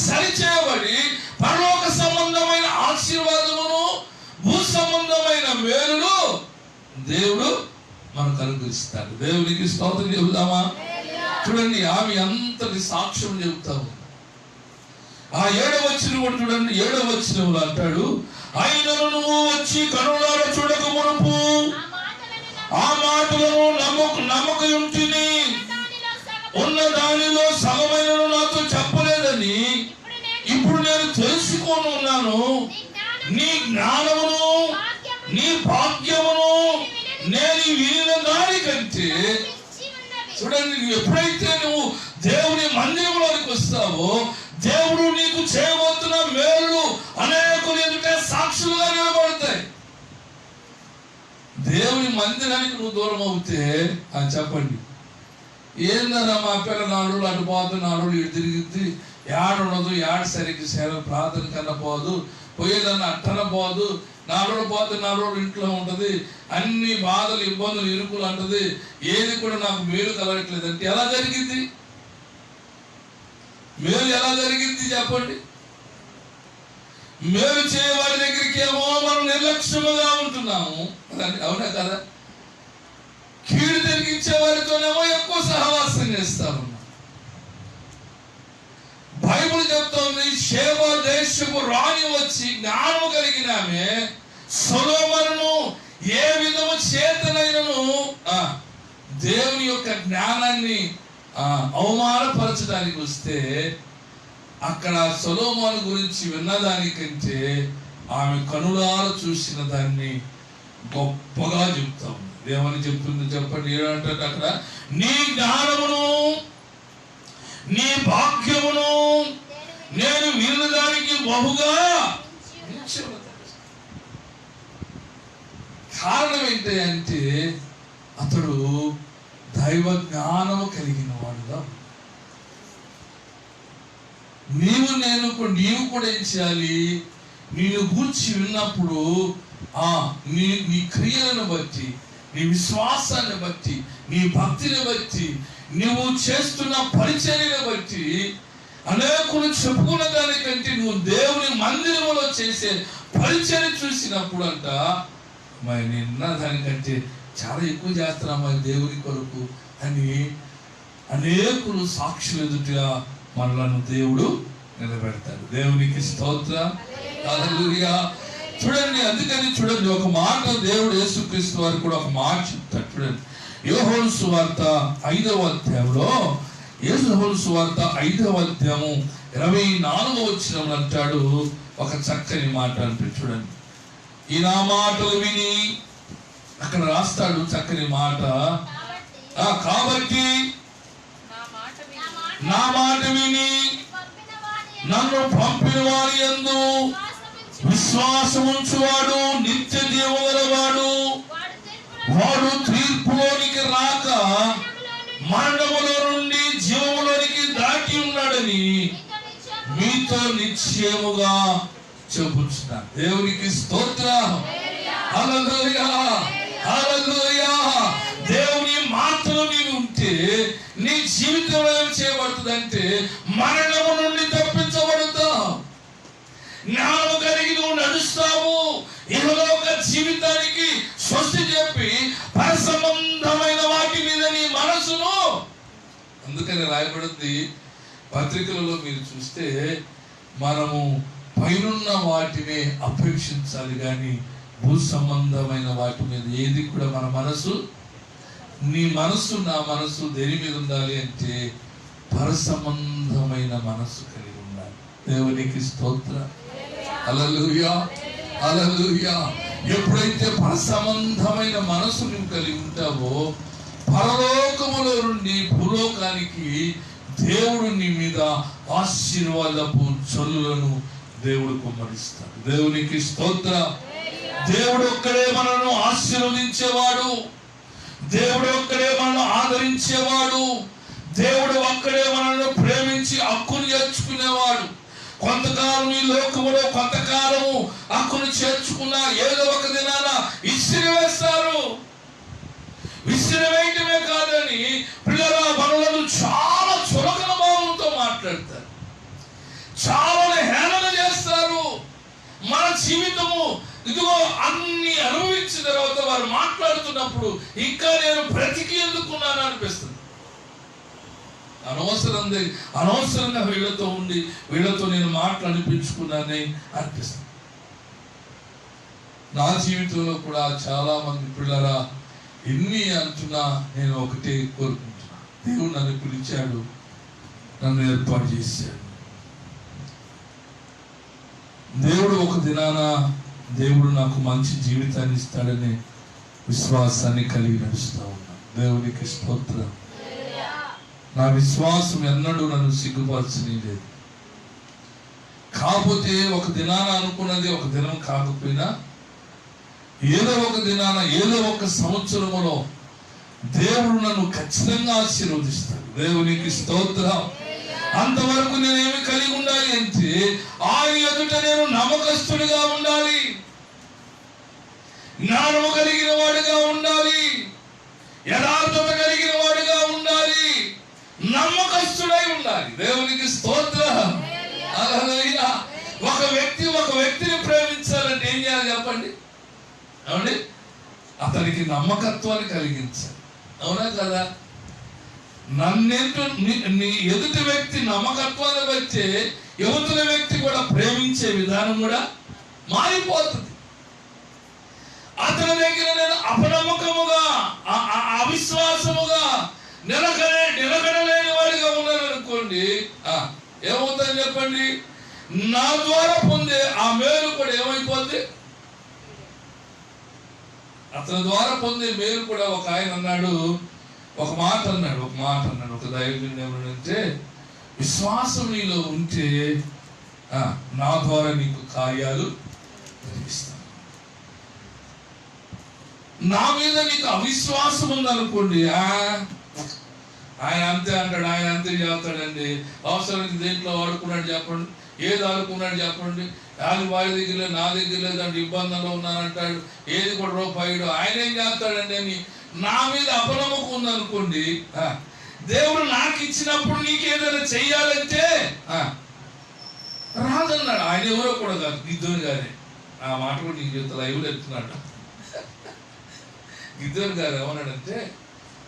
సరిచేయబడి పరలోక సంబంధమైన ఆశీర్వాదమును భూ సంబంధమైన మేలును దేవుడు మనకు అనుగ్రహిస్తాడు. దేవునికి స్తోత్రం చెబుదామా? చూడండి, ఆమె అంతటి సాక్ష్యం చెబుతాము. ఆ 7వ వచనం కూడా చూడండి. 7వ వచనంలో అంటాడు, అయినను నువ్వు వచ్చి కనులారా చూడక మునుపు ఆ మాటలను నమ్మకయుంటిని, ఉన్న దానిలో సగమైన నాతో చెప్పలేదని ఇప్పుడు నేను తెలుసుకొని ఉన్నాను, నీ జ్ఞానమును నీ భాగ్యమును నేను వినిన దానికంటే. చూడండి, ఎప్పుడైతే నువ్వు దేవుని మందిరంలోనికి వస్తావో దేవుడు నీకు చేయబోతున్న మేలు అనేకులు ఎదుట సాక్షులుగా నిలబడతాయి. దేవుని మందిరానికి నువ్వు దూరం అవుతే చెప్పండి, ఏందన్నా మా పిల్ల 4 రోజులు అటు పోదు, 4 రోజులు ఇటు తిరిగిద్ది, ఏడుండదు, ఏడు సరిగ్గా సేవ ప్రార్థన కన్నా పోదు, పోయేదన్నా అట్టన పోదు, 4 రోజులు పోతే 4 రోజులు ఇంట్లో ఉంటుంది, అన్ని బాధలు ఇబ్బందులు ఇరుకులు అంటది, ఏది కూడా నాకు మేలు కలగట్లేదు అంటే ఎలా జరిగింది? మేలు ఎలా జరిగింది చెప్పండి? మేలు చేయవాడి దగ్గరికి ఏమో మనం నిర్లక్ష్యముగా ఉంటున్నాము, అవునా కదా? కీడు జరిగించే వారితోనేమో ఎక్కువ సహవాసం చేస్తా ఉన్నాం. బైబిల్ చెప్తోంది, షేబా దేశపు రాణి వచ్చి జ్ఞానము కలిగిన ఆమె సొలొమోనును ఏ విధము చేతనైనను దేవుని యొక్క జ్ఞానాన్ని అవమానపరచడానికి వస్తే అక్కడ సొలొమోను గురించి విన్నదానికంటే ఆమె కనులార చూసిన దాన్ని గొప్పగా చెప్తాం. ఏమని చెప్తుంది చెప్పండి? ఏమంటే అక్కడ నీ జ్ఞానమును నీ భాగ్యమును నేను వినడానికి బహుగా. కారణం ఏంటి అంటే అతడు దైవ జ్ఞానము కలిగిన వాడుగా. నీవు కూడా ఏం చేయాలి? నేను గూర్చి విన్నప్పుడు నీ క్రియలను బట్టి, నీ విశ్వాసాన్ని బట్టి, నీ భక్తిని బట్టి, నువ్వు చేస్తున్న పరిచర్యను బట్టి అనేకులు చెప్పుకున్న దానికంటే నువ్వు దేవుని మందిరంలో చేసే పరిచర్య చూసినప్పుడు అంట మరి నిన్న దానికంటే చాలా ఎక్కువ చేస్తున్నామా దేవుని కొరకు అని అనేకులు సాక్షులు ఎదుటిగా మనలను దేవుడు నిలబెడతాడు. దేవునికి స్తోత్రం, హల్లెలూయా. చూడండి, అందుకని చూడండి, ఒక మాట దేవుడు యేసుక్రీస్తు వారు కూడా ఒక మాట చెప్తాడు. చూడండి, యోహాను సువార్త 5వ అధ్యాయంలో, యోహాను సువార్త 5వ అధ్యాయము 24వ వచనంలో అంటాడు ఒక చక్కని మాట అంటే. చూడండి, ఈ నా మాటలు విని అక్కడ రాస్తాడు చక్కని మాట. కాబట్టి నా మాట విని నన్ను పంపిన వారి యందు విశ్వాసముంచువాడు నిత్య జీవము గలవాడు, వాడు తీర్పులోనికి రాక మరణములో నుండి జీవములోనికి దాటి ఉన్నాడని మీతో నిశ్చయముగా చెప్పుచున్నాను. దేవునికి స్తోత్రం, హల్లెలూయా, హల్లెలూయా. దేవుని మాటలు నీవు ఉంటే నీ జీవితంలో ఏం చేయబడుతుంది అంటే మరణము నుండి తప్పించబడతావు. జ్ఞానం కలిగి నువ్వు నడుస్తావు. ఇహలోక జీవితానికి స్వస్తి చెప్పి పరసంబంధమైన వాటి మీద నీ మనసును. అందుకని రాయబడింది పత్రికలలో మీరు చూస్తే, మనము పైనున్న వాటినే అపేక్షించాలి కానీ భూ సంబంధమైన వాటి మీద ఏది కూడా మన మనసు, నీ మనసు నా మనసు దేని మీద ఉండాలి అంటే పరసంబంధమైన మనసు కలిగి ఉండాలి. దేవునికి స్తోత్రం, హల్లెలూయా, హల్లెలూయా. ఎప్పుడైతే పరసంబంధమైన మనసు నువ్వు కలిగి ఉంటావో పరలోకములో నుండి భూలోకానికి దేవుడు నీ మీద ఆశీర్వాదపు చల్లులను దేవుడు కుమ్మరిస్తాడు. దేవునికి స్తోత్రం. దేవుడు ఒక్కడే మనను ఆశీర్వదించేవాడు, దేవుడు ఒక్కడే మనను ఆదరించేవాడు, దేవుడు ఒక్కడే మనల్ని ప్రేమించి హక్కును చేర్చుకునేవాడు. కొంతకాలం ఈ లోకములో కొంతకాలము హక్కును చేర్చుకున్న ఏదో ఒక దినాన విసిరివేస్తారు. విసిరివేయటమే కాదని పిల్లల మనలను చాలా చులకన భావంతో మాట్లాడతారు, చాలా హేళన చేస్తారు. మన జీవితము ఇదిగో అన్ని అనుభవించిన తర్వాత వారు మాట్లాడుతున్నప్పుడు ఇంకా నేను బ్రతికి ఎందుకున్నాను అనిపిస్తుంది. అనవసరంగా వీళ్ళతో ఉండి వీళ్ళతో నేను మాట్లాడిపించుకున్నానని అనిపిస్తుంది. నా జీవితంలో కూడా చాలా మంది పిల్లరా ఎన్ని అంటున్నా నేను ఒకటే కోరుకుంటున్నా, దేవుడు నన్ను పిలిచాడు, నన్ను ఏర్పాటు చేశాడు. దేవుడు ఒక దినాన దేవుడు నాకు మంచి జీవితాన్ని ఇస్తాడని విశ్వాసాన్ని కలిగి నడుస్తూ ఉన్నాను. దేవునికి స్తోత్రం. నా విశ్వాసం ఎన్నడూ నన్ను సిగ్గుపరచని లేదు. కాకపోతే ఒక దినాన అనుకున్నది ఒక దినం కాకపోయినా ఏదో ఒక దినాన ఏదో ఒక సంవత్సరములో దేవుడు నన్ను ఖచ్చితంగా ఆశీర్వదిస్తాడు. దేవునికి స్తోత్రం. అంతవరకు నేనేమి కలిగి ఉండాలి అంటే ఆయన ఎదుట నేను నమ్మకస్తుడిగా ఉండాలి, జ్ఞానము కలిగిన వాడిగా ఉండాలి, యథార్థత కలిగిన వాడిగా ఉండాలి, నమ్మకస్తుడై ఉండాలి. దేవునికి స్తోత్రం. హల్లెలూయా. ఒక వ్యక్తిని ప్రేమించాలంటే ఏం చేయాలి చెప్పండి? అవునండి, అతనికి నమ్మకత్వాన్ని కలిగించాలి. అవునా కదా? నీ ఎదుటి వ్యక్తి నమ్మకత్వాన్ని బట్టి యువతుల వ్యక్తి కూడా ప్రేమించే విధానం కూడా మారిపోతుంది. అతని దగ్గర నేను అపనమ్మకముగా అవిశ్వాసముగా నిలకడలేని వాడిగా ఉన్నాను అనుకోండి, ఏమవుతుంది చెప్పండి? నా ద్వారా పొందే ఆ మేలు కూడా ఏమైపోద్ది? అతని ద్వారా పొందే మేలు కూడా. ఒక ఆయన అన్నాడు, ఒక మాట అన్నాడు ఒక దైవజనుడు ఏమనంటే, విశ్వాసం నీలో ఉంటే నా ద్వారా నీకు కార్యాలు జరిగిస్తాను. నా మీద నీకు అవిశ్వాసం ఉందనుకోండి, ఆయన అంతే అంటాడు, ఆయన అంతే చేస్తాడండి. అవసరానికి దేంట్లో వాడుకున్నాడు చెప్పండి, ఏది ఆడుకున్నాడు చెప్పండి, అది వాడి దగ్గర లేదు, నా దగ్గర లేదు, అంటే ఇబ్బందుల్లో ఉన్నానంటాడు, ఏది కూడా రూపాయడు. ఆయన ఏం చేస్తాడండి అని నా మీద అపనమ్మకం ఉందనుకోండి, దేవుడు నాకు ఇచ్చినప్పుడు నీకు ఏదైనా చెయ్యాలంటే రాదన్నాడు. ఆయన ఎవరో కూడా కాదు, గిద్దోని గారే. ఆ మాట కూడా నీకు చెప్తా, లైవ్లో చెప్తున్నాడు. గిద్దోని గారు ఏమన్నాడంటే,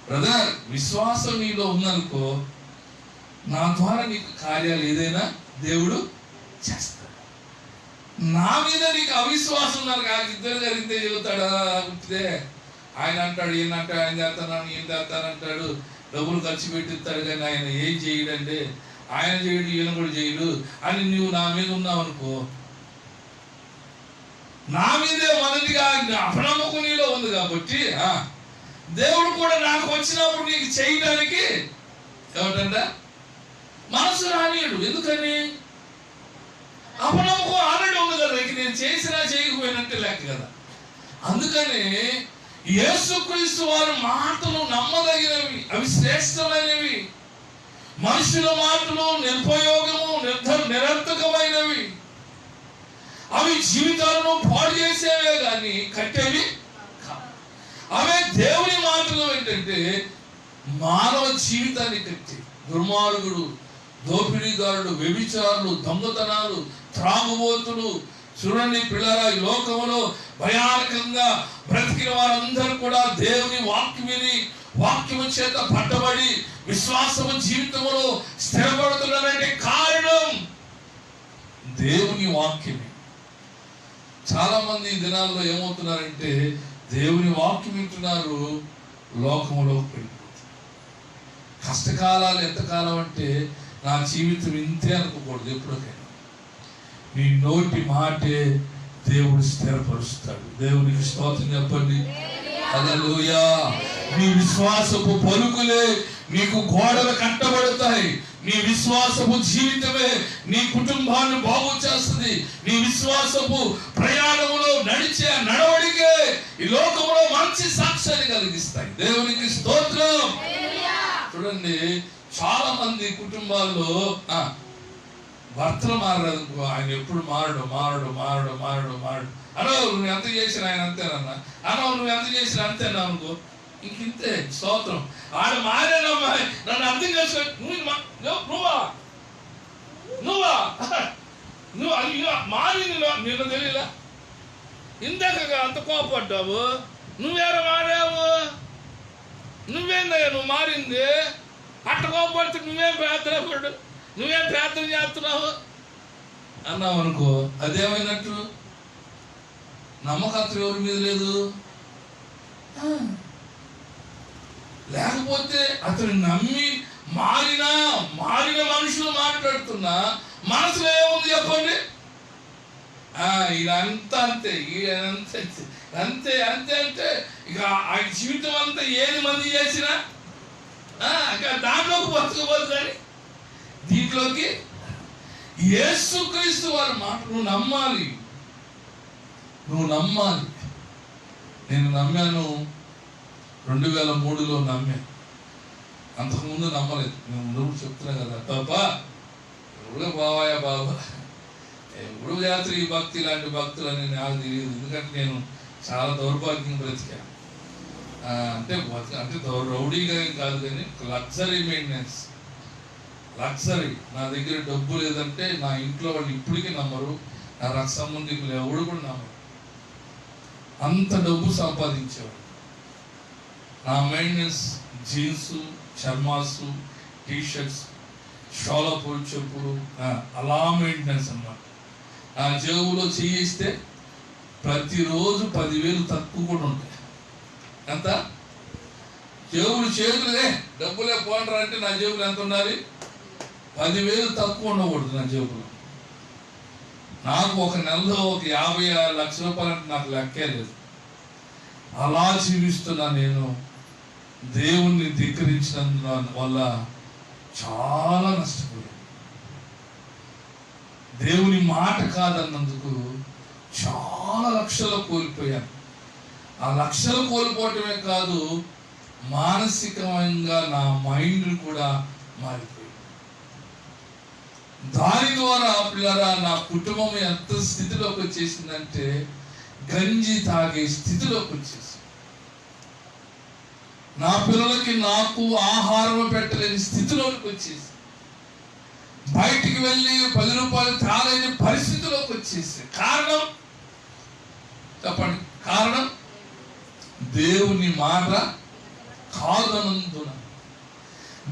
బ్రదర్, విశ్వాసం నీలో ఉందనుకో, నా ద్వారా నీకు కార్యాలు ఏదైనా దేవుడు చేస్తాడు. నా మీద నీకు అవిశ్వాసం ఉన్నారు కాదు. గిద్దోని గారు ఇంతే చెబుతాడా? ఉంటే ఆయన అంటాడు, ఈయనంటాడు, ఆయన చేస్తాను ఈయన చేస్తానంటాడు, డబ్బులు ఖర్చు పెట్టిస్తాడు, కానీ ఆయన ఏం చేయడంటే ఆయన చేయడు, ఈయన కూడా చేయడు అని నువ్వు నా మీద ఉన్నావు అనుకో, నా మీదే మొదటిగా అపనమ్మకం నీలో ఉంది కాబట్టి దేవుడు కూడా నాకు వచ్చినప్పుడు నీకు చేయడానికి ఏమిటంట మనసు రానియడు. ఎందుకని? అపనమ్మకం ఆల్రెడీ ఉంది కదా, ఇక నేను చేసినా చేయకపోయినట్టే లెక్క కదా. అందుకని యేసుక్రీస్తు వారి మాటలు నమ్మదగినవి, అవి శ్రేష్టమైనవి. మనుషుల మాటలు నిరుపయోగము, నిరర్థకమైనవి. అవి జీవితాలను పాడు చేసేవే కానీ కట్టేవి. అవే దేవుని మాటలు ఏంటంటే మానవ జీవితాన్ని కట్టి, దుర్మార్గుడు, దోపిడీదారుడు, వ్యభిచారులు, దొంగతనాలు, త్రాగుబోతులు, చూడండి పిల్లరా, ఈ లోకంలో భయానకంగా బ్రతికిన వారందరూ కూడా దేవుని వాక్యం విని వాక్యము చేత పట్టబడి విశ్వాసము జీవితంలో స్థిరపడుతున్నారంటే కారణం దేవుని వాక్యమే. చాలా మంది ఈ దినాల్లో ఏమవుతున్నారంటే దేవుని వాక్యం వింటున్నారు, లోకంలో వెళ్ళిపోతున్నారు. కష్టకాలాలు ఎంతకాలం అంటే నా జీవితం ఇంతే అనుకోకూడదు. ఎప్పటికైనా నీ నోటి మాటే దేవుడు స్థిరపరుస్తాడు. దేవునికి స్తోత్రం చెప్పండి. హల్లెలూయా. నీ విశ్వాసపు పలుకులే నీకు గోడలు కట్టబడతాయి. నీ విశ్వాసపు జీవితమే నీ కుటుంబాన్ని బాగు చేస్తుంది. నీ విశ్వాసపు ప్రయాణంలో నడిచే నడవడికే ఈ లోకంలో మంచి సాక్ష్యాన్ని కలిగిస్తాయి. దేవునికి స్తోత్రం. చూడండి, చాలా మంది కుటుంబాల్లో భర్తలు మారదు, ఆయన ఎప్పుడు మారడు. అనో నువ్వు ఎంత చేసినా ఆయన అంతేనన్నా, అనో నువ్వు ఎంత చేసినా అంతేనా అనుకో, ఇంకింతే. స్తోత్రం. ఆడ మారేనమ్మా, నన్ను అర్థం చేసుకో. నువ్వా మారింది నిన్ను తెలియలా? ఇందాక అంత కోపడ్డావు, నువ్వేరా మారావు? నువ్వేందయ్యా నువ్వు మారింది? అట్ట కోపడితే నువ్వేం ప్రార్థన చేస్తున్నావు అన్నావు అనుకో, అదేమైనట్టు? నమ్మకత్వం ఎవరి మీద లేదు. లేకపోతే అతను నమ్మి మారిన మనుషులు మాట్లాడుతున్నా మనసులో ఏముంది చెప్పండి? ఇదంతా అంతే, ఈయనంతే అంతే అంతే అంటే ఇక ఆ జీవితం అంతా ఏది మంది చేసినా దాంట్లోకి బతుకోవాలి. కానీ దీంట్లోకి యేసుక్రీస్తు వారి మాట నువ్వు నమ్మాలి. నేను నమ్మాను 2003లో నమ్మాను. అంతకుముందు నమ్మలేదు. నేను ముందు చెప్తున్నా కదా, బాబా ఎప్పుడు బాబాయా బాబా ఎప్పుడు జాతర ఈ భక్తి ఇలాంటి భక్తులు అని నాకు తెలియదు. ఎందుకంటే నేను చాలా దౌర్భాగ్యం బ్రతికాను. అంటే రౌడీగా ఏం కాదు, కానీ లగ్జరీ మెయింటెనెన్స్. లగ్జరీ. నా దగ్గర డబ్బు లేదంటే నా ఇంట్లో వాళ్ళు ఇప్పటికీ నమ్మరు, నా రక్త సంబంధికులు ఎవడు కూడా నమ్మరు. అంత డబ్బు సంపాదించేవాడు. నా మెయింటెనెన్స్ జీన్స్, చర్మాసు, టీషర్ట్స్, షోలాపూర్ చెప్పులు, అలా మెయింటెనెన్స్ అన్నమాట. నా జేబులో చేయిస్తే ప్రతిరోజు 10,000 తక్కువ కూడా ఉంటాయి. ఎంత జేబులు చేతులే డబ్బులే పోండ్రా అంటే నా జేబులు ఎంత ఉండాలి? 10,000 తక్కువ ఉండకూడదు నా జేబులో. నాకు ఒక నెలలో ఒక 56 లక్షల రూపాయలు అంటే నాకు లెక్కే లేదు. అలా జీవిస్తున్నా నేను. దేవుణ్ణి ధిక్కరించినందు వల్ల చాలా నష్టపోయాను. దేవుని మాట కాదన్నందుకు చాలా లక్షలు కోల్పోయాను. ఆ లక్షలు కోల్పోవటమే కాదు, మానసికంగా నా మైండ్ కూడా మారిపోయింది. దాని ద్వారా పిల్లరా నా కుటుంబం ఎంత స్థితిలోకి వచ్చేసిందంటే గంజి తాగే స్థితిలోకి వచ్చేసి, నా పిల్లలకి నాకు ఆహారం పెట్టలేని స్థితిలోకి వచ్చేసి, బయటికి వెళ్ళి 10 రూపాయలు తాగలేని పరిస్థితిలోకి వచ్చేసి. కారణం చెప్పండి, కారణం దేవుని మాట కాదనందున,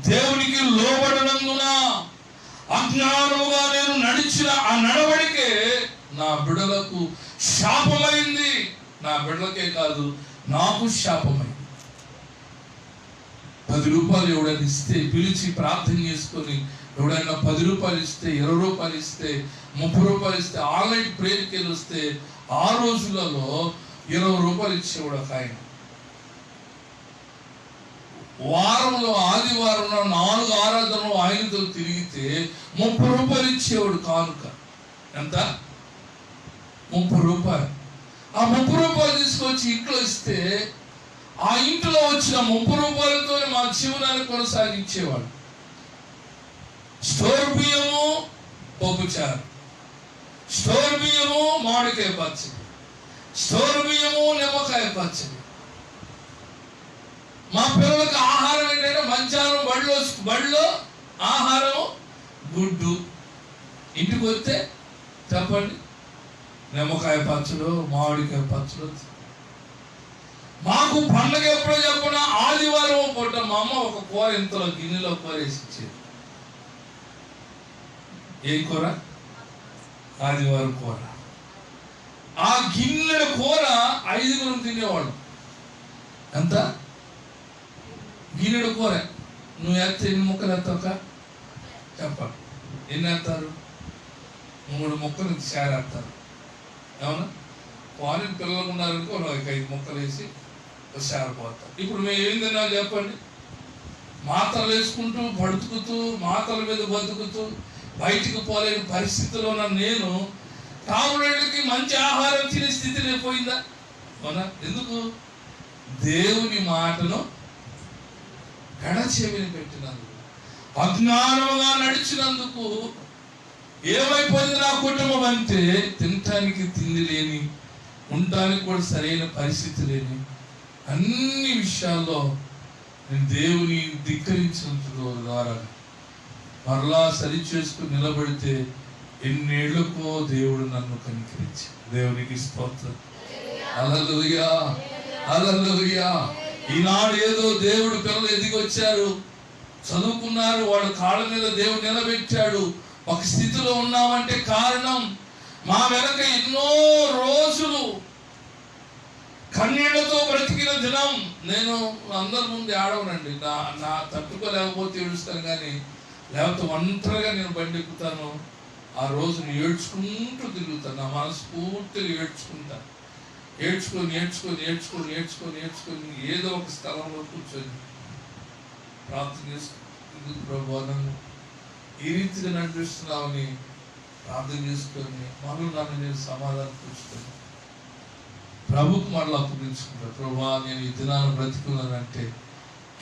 దేవునికి లోబడనందున, అజ్ఞానముగా నేను నడిచిన ఆ నడవడికే నా బిడ్డలకు శాపమైంది. నా బిడ్డలకే కాదు, నాకు శాపమైంది. 10 రూపాయలు ఎవడైనా ఇస్తే, పిలిచి ప్రార్థన చేసుకొని ఎవడైనా 10 రూపాయలు ఇస్తే, 20 రూపాయలు ఇస్తే, 30 రూపాయలు ఇస్తే, ఆన్లైన్ ప్రేయర్కి వెళ్ళి వస్తే ఆ రోజులలో 20 రూపాయలు ఇచ్చేవాడు ఒక ఆయన. వారంలో ఆదివారంలో 4 ఆరాధనలు ఆయనతో తిరిగితే 30 రూపాయలు ఇచ్చేవాడు కానుక. ఎంత? 30 రూపాయలు. ఆ 30 రూపాయలు తీసుకొచ్చి ఇంట్లో ఇస్తే ఆ ఇంట్లో వచ్చిన 30 రూపాయలతో మా జీవనాన్ని కొనసాగించేవాడు. స్టోర్ బియ్యము పప్పుచారు, స్టోర్ బియ్యము మామిడికాయ పచ్చడి, స్టోర్ బియ్యము నిమ్మకాయ పచ్చడి. మా పిల్లలకు ఆహారం ఏంటంటే మధ్యాహ్నం బడిలో ఆహారం గుడ్డు. ఇంటికి వస్తే చెప్పండి, నిమ్మకాయ పచ్చడు, మామిడికాయ పచ్చడు. మాకు పండగ ఎప్పుడో చెప్పిన ఆదివారం పూట మా అమ్మ ఒక కూర ఇంతలో గిన్నెలో కూర వేసి ఇచ్చేది. ఏం కూర? ఆదివారం కూర. ఆ గిన్నెల కూర 5గురు తినేవాడు. ఎంత? గిన్నెడు కూర. నువ్వు ఎత్తే ఎన్ని ముక్కలు ఎత్తాక చెప్పాలి. ఎన్ని ఎత్తారు? 3 ముక్కలు చేరేస్తారు. ఏమన్నా పాలిన పిల్లలు ఉన్నారనుకో 5 ముక్కలు వేసి చేరిపోతారు. ఇప్పుడు మేము ఏం తిన్నాం చెప్పండి? మాత్రలు వేసుకుంటూ బతుకుతూ, మాత్రల మీద బతుకుతూ, బయటికి పోలేని పరిస్థితిలో ఉన్న నేను తాగుడేళ్ళకి మంచి ఆహారం తినే స్థితి లేకపోయిందా? అవునా? ఎందుకు? దేవుని మాటను గడచెవిని పెట్టినందుకు, అజ్ఞానంగా నడిచినందుకు ఏమైపోయింది నా కుటుంబం అంటే, తినటానికి తిండి లేని, ఉండటానికి కూడా సరైన పరిస్థితి లేని, అన్ని విషయాల్లో నేను దేవుని ధిక్కరించిన ద్వారా మరలా సరి చేసుకుని నిలబడితే ఎన్నేళ్లకో దేవుడు నన్ను కనికరించి. దేవునికి స్తోత్రం. హల్లెలూయా, హల్లెలూయా. ఈనాడు ఏదో దేవుడు పిల్లలు ఎదిగొచ్చారు, చదువుకున్నారు, వాళ్ళ కాళ్ళ మీద దేవుడు నిలబెట్టాడు, ఒక స్థితిలో ఉన్నామంటే కారణం మా వెనక ఎన్నో రోజులు కన్నీళ్లతో బ్రతికిన దినం. నేను అందరి ముందు ఆడవనండి, నా తట్టుకోలేకపోతే ఏడుస్తాను, కానీ లేకపోతే ఒంటరిగా నేను బండి ఎక్కుతాను, ఆ రోజు ఏడ్చుకుంటూ తిరుగుతాను, నా మనస్ఫూర్తిగా ఏడ్చుకొని ఏదో ఒక స్థలంలో కూర్చొని ప్రార్థన చేసుకుంటూ, ప్రభువా నన్ను ఈ రీతిగా నడిపిస్తున్నామని ప్రార్థన చేసుకొని నన్ను నేను సమాధానం కూర్చుకొని ప్రభుకు మరలా అప్పగించుకుంటాను. ప్రభువా నేను ఈ దినాన్ని బ్రతికున్నానంటే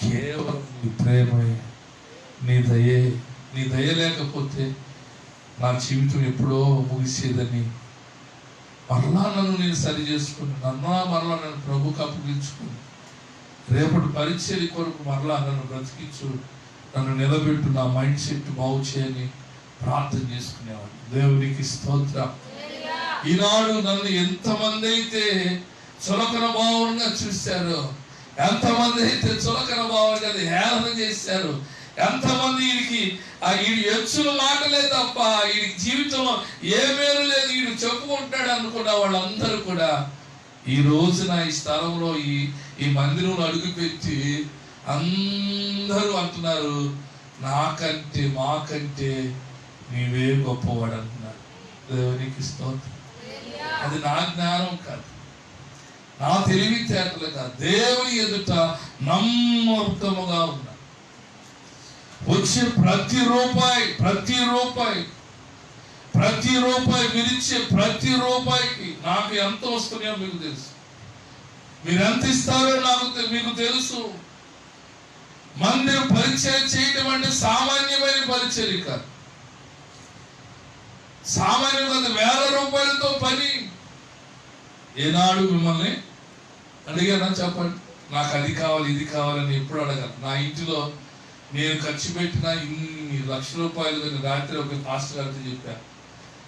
కేవలం నీ ప్రేమే, నీ దయ లేకపోతే నా జీవితం ఎప్పుడో ముగిసేదని మరలా నన్ను నేను సరి చేసుకుని మరలా నన్ను ప్రభుకు అప్పగించుకుని రేపటి పరిచర్య కొరకు మరలా నన్ను బ్రతికించు, నన్ను నిలబెట్టు, నా మైండ్ సెట్ బాగు చేయని ప్రార్థన చేసుకునేవాడు. దేవునికి స్తోత్రం. ఈనాడు నన్ను ఎంతమంది అయితే చులకన భావంగా చూశారో, ఎంతమంది అయితే చులకన భావంగా హేళన చేశారు, ఎంతమంది వీడికి ఎచ్చుల మాటలే తప్ప వీడికి జీవితంలో ఏ మేలు లేదు, వీడు చెప్పుకుంటాడు అనుకున్న వాళ్ళందరూ కూడా ఈ రోజున ఈ స్థలంలో ఈ మందిరంలో అడుగుపెట్టి అందరూ అంటున్నారు, నాకంటే మాకంటే నీవే గొప్పవాడు అంటున్నారు. దేవునికి స్తోత్రం. అది నా జ్ఞానం కాదు, నా తెలివితేటలు కాదు, దేవుని ఎదుట నమ్మకముగా ఉన్నా వచ్చే ప్రతి రూపాయి మీరిచ్చే ప్రతి రూపాయికి నాకు ఎంత వస్తున్నాయో మీకు తెలుసు, మీరు ఎంత ఇస్తారో మీకు తెలుసు. మందిరం పరిచయం చేయడం అంటే సామాన్యమైన పరిచర్య కాదు, సామాన్యంగా వేల రూపాయలతో పని. ఏనాడు మిమ్మల్ని అడిగానా చెప్పండి, నాకు అది కావాలి ఇది కావాలని ఎప్పుడు అడగాలి. నా ఇంటిలో నేను ఖర్చు పెట్టిన ఇన్ని లక్షల రూపాయలు కానీ రాత్రి ఒక పాస్టర్ గారితో చెప్పాను,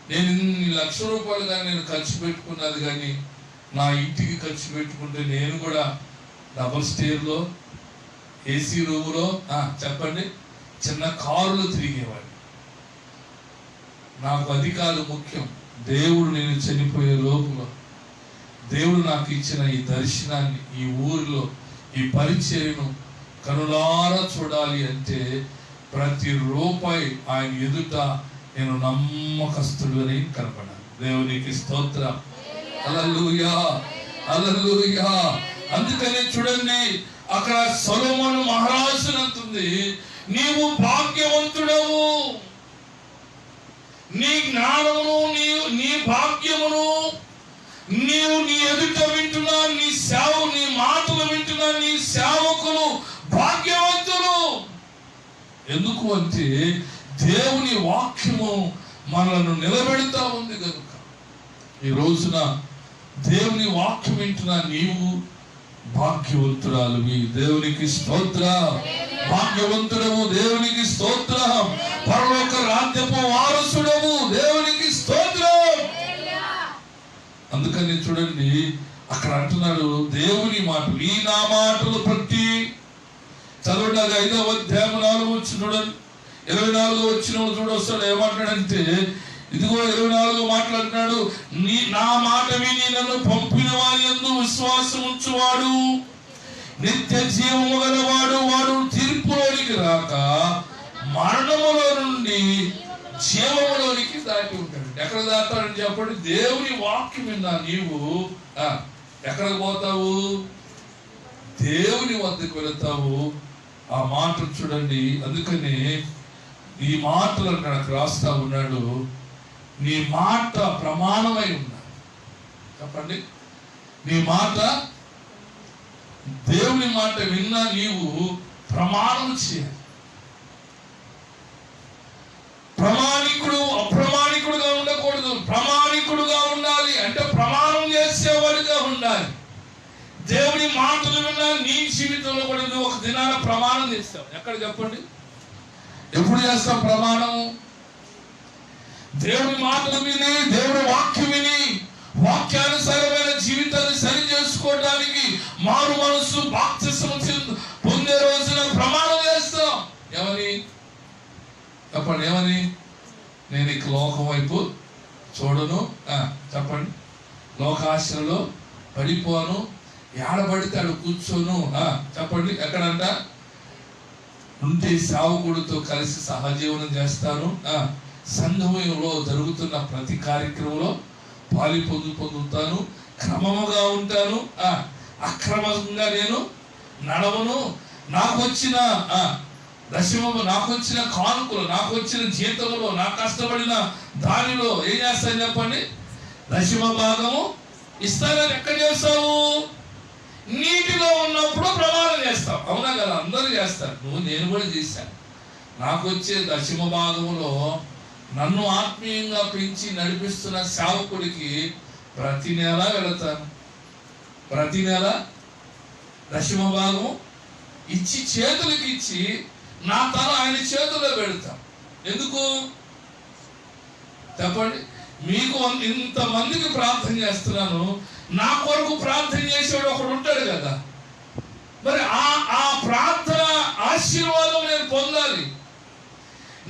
నేను ఇన్ని లక్షల రూపాయలు కానీ నేను ఖర్చు పెట్టుకున్నది కానీ నా ఇంటికి ఖర్చు పెట్టుకుంటే నేను కూడా డబుల్ స్టేర్లో ఏసీ రూములో చెప్పండి చిన్న కారులో తిరిగేవాడిని. నాకు అది కాదు ముఖ్యం. దేవుడు నేను చనిపోయే లోపల దేవుడు నాకు ఇచ్చిన ఈ దర్శనాన్ని, ఈ ఊరిలో ఈ పరిచర్యను కనులారా చూడాలి అంటే ప్రతి రూపాయి ఆయన ఎదుట నేను నమ్మకస్తుడుని కనపడాలి. దేవునికి స్తోత్రం. హల్లెలూయా, హల్లెలూయా. అందుకని చూడండి, అక్కడ సొలొమోను మహారాజు అంటుంది, నీవు భాగ్యవంతుడవు, నీ జ్ఞానమును నీ భాగ్యమును నీవు నీ ఎదుట వింటున్నా, నీ మాటలు వింటున్నా నీ సేవకులు భాగ్యవంతులు. ఎందుకు అంటే దేవుని వాక్యము మనల్ని నిలబెడతా ఉంది కనుక. ఈ రోజున దేవుని వాక్యం వింటున్నా నీవు భాగ్యవంతురాలువి. దేవునికి స్తోత్రం. భాగ్యవంతుడము, దేవునికి స్తోత్రం. పరలోక రాజ్యపు వారసుడము, దేవునికి స్తోత్రం. అందుకని చూడండి, అక్కడ అంటున్నాడు దేవుని మాటలు, ఈ నా మాటలు బట్టి చదవండి. అది 5వ అధ్యాయం 4వ వచనం చూడండి. 24వ వచనం చూడొస్తాడు. ఏమంటాడంటే, ఇదిగో 24వ మాట్లాడుతున్నాడు, నా మాట విని నన్ను పంపిన వారి యందు విశ్వాసం ఉంచువాడు నిత్య జీవము గలవాడు, వాడు తీర్పులోనికి రాక మరణములో నుండి జీవములోనికి దాటి ఉంటాడు. ఎక్కడ దాటాడని చెప్పండి, దేవుని వాక్యం విన్నా నీవు ఎక్కడికి పోతావు? దేవుని వద్దకు వెళతావు. ఆ మాటలు చూడండి. అందుకని ఈ మాటలు అక్కడ రాస్తా ఉన్నాడు, నీ మాట ప్రమాణమై ఉన్నాడు. చెప్పండి, నీ మాట, దేవుని మాట విన్నా నీవు ప్రమాణం చేయాలి. ప్రమాణికుడు అప్రమాణికుడుగా ఉండకూడదు, ప్రమాణికుడుగా ఉండాలి. అంటే ప్రమాణం చేసేవాడిగా ఉండాలి. దేవుని మాటలు విన్నా నీ జీవితంలో కూడా నువ్వు ఒక దినాన ప్రమాణం చేస్తావు. ఎక్కడ చెప్పండి, ఎప్పుడు చేస్తాం ప్రమాణం? దేవుని మాటలు విని, దేవుని వాక్యం విని, వాక్యానుసారమైన జీవితాన్ని సరి చేసుకోవడానికి మారు మనసు బాప్తిస్మం పొందే రోజున ప్రమాణం చేస్తాం. ఏమని చెప్పండి, ఏమని? నేను ఇక లోకం వైపు చూడను. చెప్పండి, లోకాశలో పడిపోను, ఏడబడితే ఆడు కూర్చోను. చెప్పండి, ఎక్కడంట? ఉంటే సేవకుడితో కలిసి సహజీవనం చేస్తాను. సంఘంలో జరుగుతున్న ప్రతి కార్యక్రమంలో పొందుతాను, క్రమముగా ఉంటాను, అక్రమంగా నేను నడవను. నాకు వచ్చిన దశమము, నాకు వచ్చిన కానుకలు, నాకు వచ్చిన జీతంలో, నాకు కష్టపడిన దానిలో ఏం చేస్తాను చెప్పండి? దశమ భాగము ఇస్తానని. ఎక్కడ చేస్తావు? నీటిలో ఉన్నప్పుడు ప్రమాణం చేస్తావు. అవునా కదా? అందరూ చేస్తారు. నేను కూడా చేశాను. నాకు వచ్చే దశమ భాగములో నన్ను ఆత్మీయంగా పెంచి నడిపిస్తున్న సేవకుడికి ప్రతి నెల వెళతాను. ప్రతి నెల దశమ భాగం ఇచ్చి, చేతులకి ఇచ్చి నా తల ఆయన చేతుల్లో పెడతాం. ఎందుకు చెప్పండి? మీకు ఇంతమందికి ప్రార్థన చేస్తున్నాను, నా కొరకు ప్రార్థన చేసేవాడు ఒకడు ఉంటాడు కదా. మరి ఆ ప్రార్థన ఆశీర్వాదం నేను పొందాలి.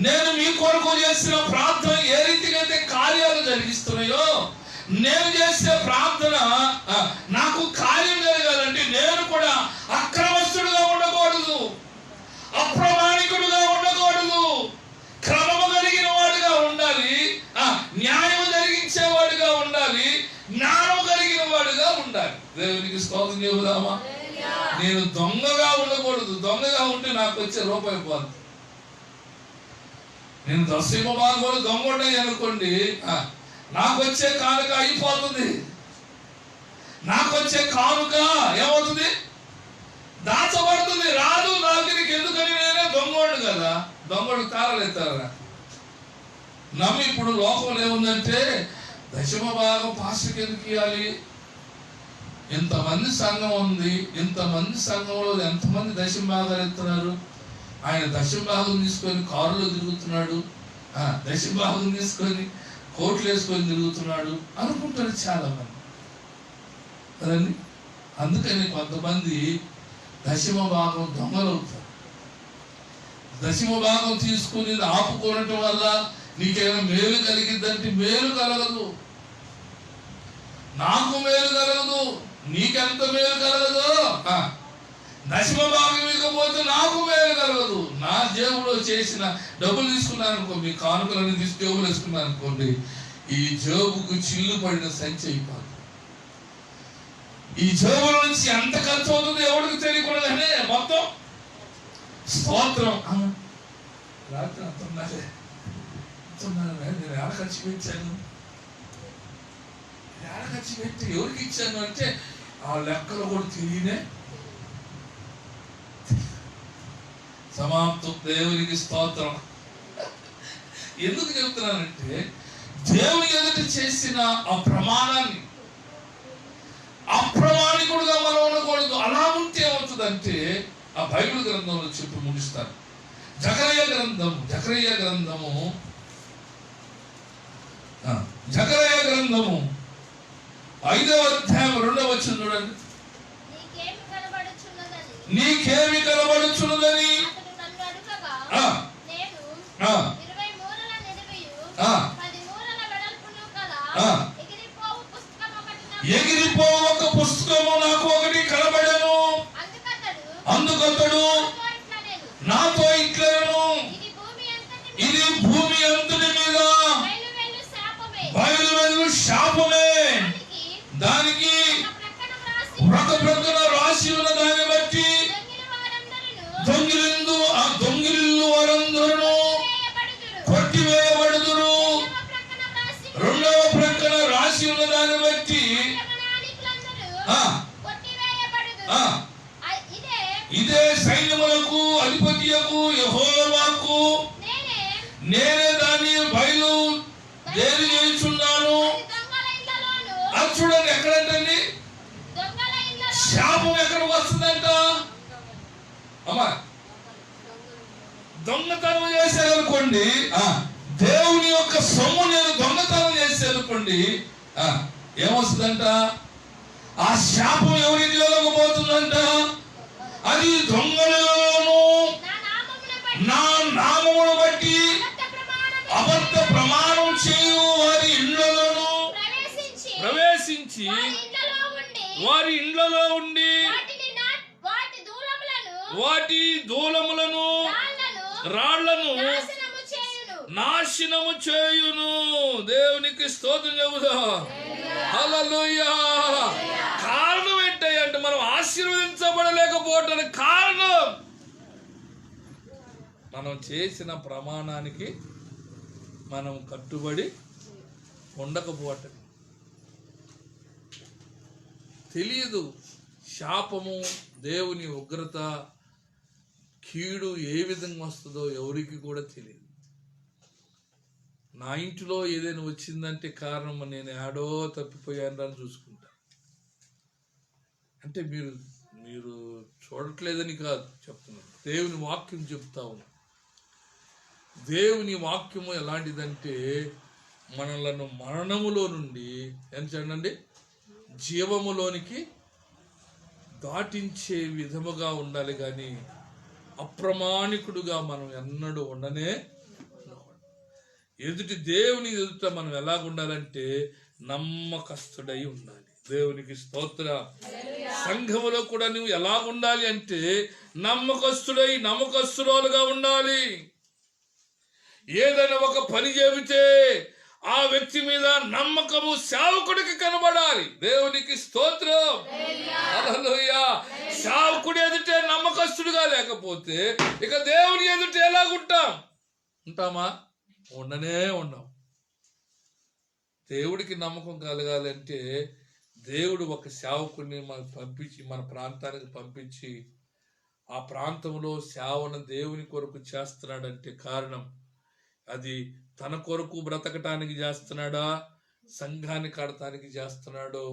నేను మీ కొరకు చేసిన ప్రార్థన ఏ రీతిగా కార్యాలు జరిగిస్తున్నాయో, నేను చేసే ప్రార్థన నాకు కార్యం జరగాలంటే నేను కూడా అక్రమస్తుడుగా ఉండకూడదు, అప్రమాణికుడుగా ఉండకూడదు, క్రమము కలిగిన వాడుగా ఉండాలి, న్యాయం జరిగించేవాడుగా ఉండాలి, జ్ఞానం కలిగిన వాడుగా ఉండాలి. దేవునికి స్తోత్రం చెబుదామా? నేను దొంగగా ఉండకూడదు. దొంగగా ఉంటే నాకు వచ్చే రూపాయి పోదు. నేను దశమ భాగంలో దొంగ ఉన్నాయి అనుకోండి, నాకు వచ్చే కానుక అయిపోతుంది. నాకు వచ్చే కానుక ఏమవుతుంది? దాచబడుతుంది, రాదు నా దగ్గరికి. ఎందుకని? నేనే దొంగోడు కదా. దొంగోడు తారలేస్తారా? నమ్మి ఇప్పుడు లోకంలో ఏముందంటే, దశమ భాగం పాస్టర్కి ఎందుకు ఇవ్వాలి? ఇంతమంది సంఘం ఉంది, ఇంతమంది సంఘంలో ఎంతమంది దశమ భాగాలు ఎత్తున్నారు. ఆయన దశమ భాగం తీసుకొని కారులో తిరుగుతున్నాడు, దశమ భాగం తీసుకొని కోట్లు వేసుకొని తిరుగుతున్నాడు అనుకుంటారు చాలా మంది కదండి. అందుకని కొంతమంది దశమ భాగం దొంగలు అవుతారు. దశమ భాగం తీసుకుని ఆపుకోవటం వల్ల నీకేమైనా మేలు కలిగిద్దంటే మేలు కలగదు. నాకు మేలు కలగదు, నీకెంత మేలు కలగదు. దశమ భాగం ఇకపోతే నాకు మేలు కలగదు. నా జేబులో చేసిన డబ్బులు తీసుకున్నాను అనుకో, మీ కానుకలన్నీ తీసి జేబులు వేసుకున్నాను అనుకోండి, ఈ జేబుకు చిల్లు పడిన సంచి అయిపోతుంది. ఈ జేబుల నుంచి ఎంత ఖర్చు అవుతుందో ఎవరికి తెలియకూడదనే మొత్తం స్తోత్రం. రాత్రి అంటున్నారే, నేను ఎలా ఖర్చు పెట్టాను, ఎలా ఖర్చు పెట్టి ఎవరికి ఇచ్చాను అంటే ఆ లెక్కలు కూడా తెలియనే. సమాప్తం. దేవునికి స్తోత్రం. ఎందుకు చెప్తున్నానంటే, దేవుని ఎదుట చేసిన ఆ ప్రమాణాన్ని అప్రమాణికుడుగా మనం ఉండకూడదు. అలా ఉంటే ఏమవుతుందంటే, ఆ బైబిల్ గ్రంథంలో చెప్పి ముగిస్తారు. జకరయ్య గ్రంథము 5వ అధ్యాయం 2వ వచనం చూడండి. నీకేమి కనబడుచున్నదని ఎగిరిపో ఒక పుస్తకము నాకు ఒకటి కనబడను. అందుకతడు నాతో ఇట్లను, ఇది భూమి అంతటి మీద బయలువెళ్ళు శాపమే. దానికి ఒక ప్రక్కన రాసి ఉన్న దాన్ని బట్టి దొంగిలిల్లు వారందరూ కొట్టివేయబడుదురు. రెండవ ప్రక్కన రాసి ఉన్న దాన్ని బట్టి ఇదే సైన్యములకు అధిపతియకు యెహోవాకు నేనే దాన్ని బయలు దేని చేయుచున్నాను. అది చూడండి, ఎక్కడంటండి శాపం ఎక్కడ వస్తుందంట? అమ్మా, దొంగతనం చేశారనుకోండి, దేవుని యొక్క సొమ్ము నేను దొంగతనం చేశారనుకోండి, ఏమొస్తుందంట? ఆ శాపం ఎవరి ఇంట్లోకి పోతుందంట? అది దొంగలలోను నా నామమును బట్టి అబద్ధ ప్రమాణం చేయు వారి ఇళ్లలోను ప్రవేశించి వారి ఇళ్లలో ఉండి వాటి దూలములను రాళ్లను నాశనము చేయును. దేవునికి స్తోత్రం చెబుదాం. హల్లెలూయా. కారణం ఏంటంటే మనం ఆశీర్వదించబడలేకపోవటానికి కారణం మనం చేసిన ప్రమాణానికి మనం కట్టుబడి ఉండకపోవటం. తెలియదు శాపము, దేవుని ఉగ్రత, కీడు ఏ విధంగా వస్తుందో ఎవరికి కూడా తెలియదు. నా ఇంటిలో ఏదైనా వచ్చిందంటే కారణం నేను ఏడో తప్పిపోయాను అని చూసుకుంటా. అంటే మీరు చూడట్లేదని కాదు చెప్తున్నాను, దేవుని వాక్యం చెప్తా ఉన్నా. దేవుని వాక్యము ఎలాంటిదంటే మనలను మరణములో నుండి ఏంటండి జీవములోనికి దాటించే విధముగా ఉండాలి, కానీ అప్రమాణికుడుగా మనం ఎన్నడూ ఉండనే. ఎదుటి దేవుని ఎదుట మనం ఎలాగుండాలంటే నమ్మకస్తుడై ఉండాలి. దేవునికి స్తోత్ర. సంఘములో కూడా నువ్వు ఎలాగుండాలి అంటే నమ్మకస్తురాలుగా ఉండాలి. ఏదైనా ఒక పని చెబితే ఆ వ్యక్తి మీద నమ్మకము సేవకుడికి కనబడాలి. దేవునికి స్తోత్రం. హల్లెలూయా. సేవకుడి ఎదుటే నమ్మకస్తుడుగా లేకపోతే ఇక దేవుని ఎదుట ఉంటామా? ఉండనే ఉండం. దేవుడికి నమ్మకం కలగాలంటే దేవుడు ఒక సేవకుడిని మనకు పంపించి, మన ప్రాంతానికి పంపించి ఆ ప్రాంతంలో సేవను దేవుని కొరకు చేస్తున్నాడంటే కారణం అది తన కొరకు బ్రతకటానికి చేస్తున్నాడా, సంఘాన్ని కడటానికి చేస్తున్నాడో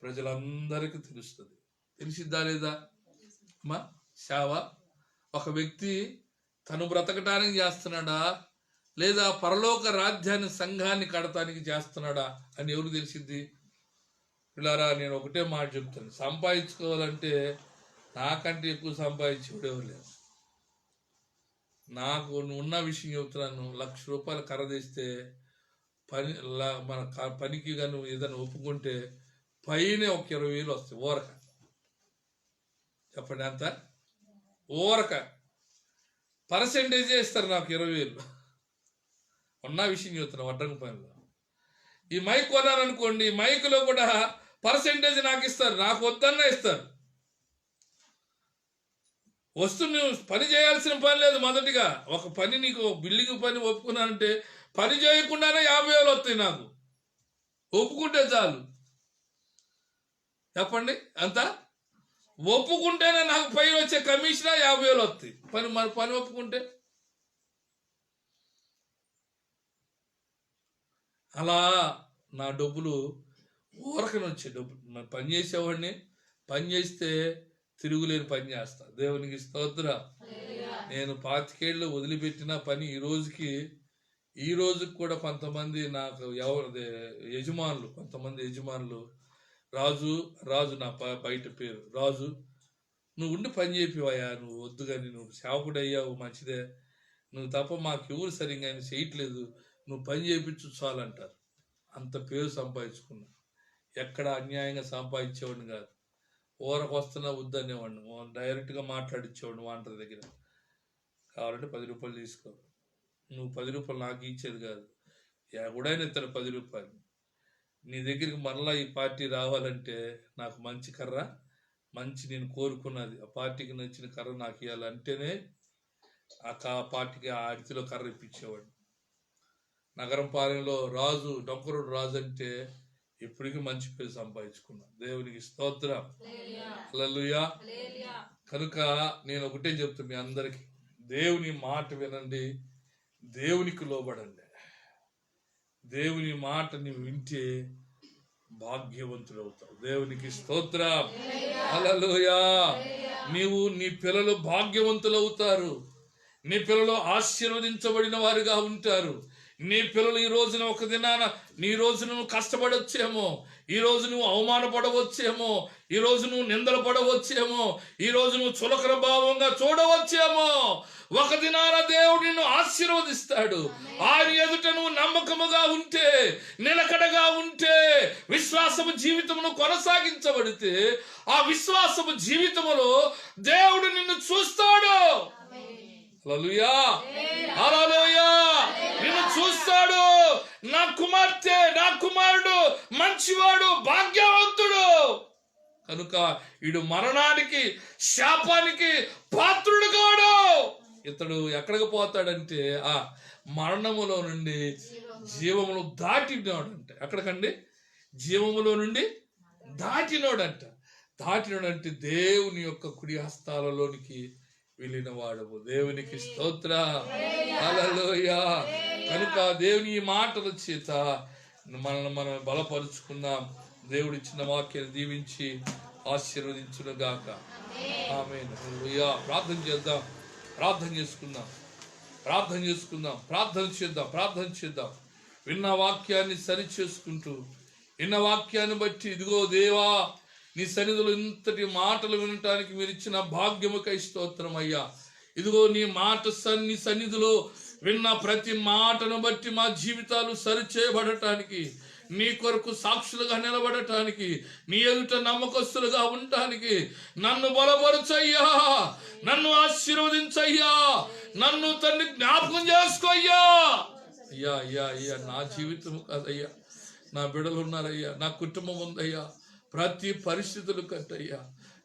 ప్రజలందరికీ తెలుస్తుంది. తెలిసిద్దా లేదా అమ్మా? సేవ ఒక వ్యక్తి తను బ్రతకటానికి చేస్తున్నాడా లేదా పరలోక రాజ్యాన్ని, సంఘాన్ని కడటానికి చేస్తున్నాడా అని ఎవరు తెలిసిద్ది? పిల్లారా, నేను ఒకటే మాట చెప్తాను, సంపాదించుకోవాలంటే నాకంటే ఎక్కువ సంపాదించేవాడు లేదు. నాకు ఉన్న విషయం చెబుతున్నాను. 1,00,000 రూపాయలు కర్ర తీస్తే మన పనికి కానీ ఏదైనా ఒప్పుకుంటే పైన ఒక 20,000 వస్తాయి ఊరక. చెప్పండి అంత ఊరక పర్సెంటేజ్ ఇస్తారు నాకు 20,000. ఉన్న విషయం చెబుతున్నా. వడ్రంగ పనిలో ఈ మైక్ కొన్నారనుకోండి, మైక్లో కూడా పర్సెంటేజ్ నాకు ఇస్తారు. నాకు వద్దన్నా ఇస్తారు. నువ్వు పని చేయాల్సిన పని లేదు. మొదటిగా ఒక పని, నీకు బిల్డింగ్ పని ఒప్పుకున్నానంటే పని చేయకుండానే 50,000 వస్తాయి నాకు. ఒప్పుకుంటే చాలు. చెప్పండి అంత ఒప్పుకుంటేనే నాకు పైన వచ్చే కమిషన్ 50,000 వస్తాయి. పని ఒప్పుకుంటే అలా నా డబ్బులు ఊరకని వచ్చే డబ్బులు. పని చేసేవాడిని, పని చేస్తే తిరుగులేని పని చేస్తా. దేవునికి స్తోత్ర. నేను 25 ఏళ్ళు వదిలిపెట్టిన పని ఈ రోజుకి కూడా కొంతమంది నాకు కొంతమంది యజమానులు రాజు నా బయట పేరు రాజు, నువ్వు ఉండి పని చేపివయ్యా, నువ్వు వద్దు కానీ, నువ్వు సేవకుడు అయ్యావు మంచిదే, నువ్వు తప్ప మాకు ఎవరు సరిగ్గా చేయట్లేదు, నువ్వు పని చేయించు చాలంటారు. అంత పేరు సంపాదించుకున్నా. ఎక్కడ అన్యాయంగా సంపాదించేవాడిని కాదు. ఊరకు వస్తున్నా వద్దనేవాడిని. డైరెక్ట్గా మాట్లాడిచ్చేవాడిని వాంటర్ దగ్గర. కావాలంటే 10 రూపాయలు తీసుకో. నువ్వు 10 రూపాయలు నాకు ఇచ్చేది కాదు, ఎవడైనా ఇస్తాడు 10 రూపాయలు. నీ దగ్గరికి మరలా ఈ పార్టీ రావాలంటే నాకు మంచి కర్ర, నేను కోరుకున్నది ఆ పార్టీకి నచ్చిన కర్ర నాకు ఇవ్వాలంటేనే ఆ పార్టీకి ఆ అడితిలో కర్ర ఇప్పించేవాడు. నగరం పాలెంలో రాజు, డొంకరోడు రాజు అంటే ఇప్పటికీ మంచి పేరు సంపాదించుకున్నా. దేవునికి స్తోత్రం. హల్లెలూయా. కనుక నేను ఒకటే చెప్తున్నా మీ అందరికీ, దేవుని మాట వినండి, దేవునికి లోబడండి. దేవుని మాట నీవు వింటే భాగ్యవంతుడు అవుతావు. దేవునికి స్తోత్రం. హల్లెలూయా. నీ పిల్లలు భాగ్యవంతులు అవుతారు. నీ పిల్లలు ఆశీర్వదించబడిన వారుగా ఉంటారు. నీ పిల్లలు ఈ రోజున ఒక దినాన నీ రోజు నువ్వు కష్టపడవచ్చేమో, ఈ రోజు నువ్వు అవమానపడవచ్చేమో, ఈ రోజు నువ్వు నిందలు పడవచ్చేమో, ఈ రోజు నువ్వు చులకన భావంగా చూడవచ్చేమో, ఒక దినాన దేవుడు నిన్ను ఆశీర్వదిస్తాడు. ఆయన ఎదుట నువ్వు నమ్మకముగా ఉంటే, నిలకడగా ఉంటే, విశ్వాసము జీవితమును కొనసాగించబడితే ఆ విశ్వాసము జీవితములో దేవుడు నిన్ను చూస్తాడు. హల్లెలూయా. హల్లెలూయా. నిన్ను కుమార్తె, నా కుమారుడు మంచివాడు, భాగ్యవంతుడు, కనుక వీడు మరణానికి, శాపానికి పాత్రుడు కాడు. ఇతడు ఎక్కడికి పోతాడంటే ఆ మరణములో నుండి జీవములు దాటినోడంట. ఎక్కడికండి? జీవములో నుండి దాటినోడంట. దాటినోడంటే దేవుని యొక్క కుడి హస్తాలలోనికి వెళ్ళిన వాడవు. దేవునికి స్తోత్ర, హల్లెలూయా. కనుక దేవుని ఈ మాటల చేత మనల్ని మనం బలపరుచుకుందాం. దేవుడు ఇచ్చిన వాక్యాన్ని దీవించి ఆశీర్వదించును గాక. ఆమేన్. హల్లెలూయా. ప్రార్థన చేద్దాం, ప్రార్థన చేసుకుందాం, ప్రార్థన చేసుకుందాం, ప్రార్థన చేద్దాం. విన్న వాక్యాన్ని సరి చేసుకుంటూ, విన్న వాక్యాన్ని బట్టి ఇదిగో దేవా, నీ సన్నిధిలో ఇంతటి మాటలు వినటానికి మీరు ఇచ్చిన భాగ్యముకై స్తోత్రం అయ్యా. ఇదిగో నీ మాట నీ సన్నిధిలో విన్న ప్రతి మాటను బట్టి మా జీవితాలు సరి చేయబడటానికి, నీ కొరకు సాక్షులుగా నిలబడటానికి, నీ ఎదుట నమ్మకస్తులుగా ఉండటానికి నన్ను బలపరచయ్యా, నన్ను ఆశీర్వదించయ్యా, నన్ను తండ్రి జ్ఞాపకం చేసుకోయ్యా. అయ్యా అయ్యా అయ్యా, నా జీవితం కాదయ్యా, నా బిడ్డలు ఉన్నారయ్యా, నా కుటుంబం ఉందయ్యా. ప్రతి పరిస్థితులు కట్టయ్యా,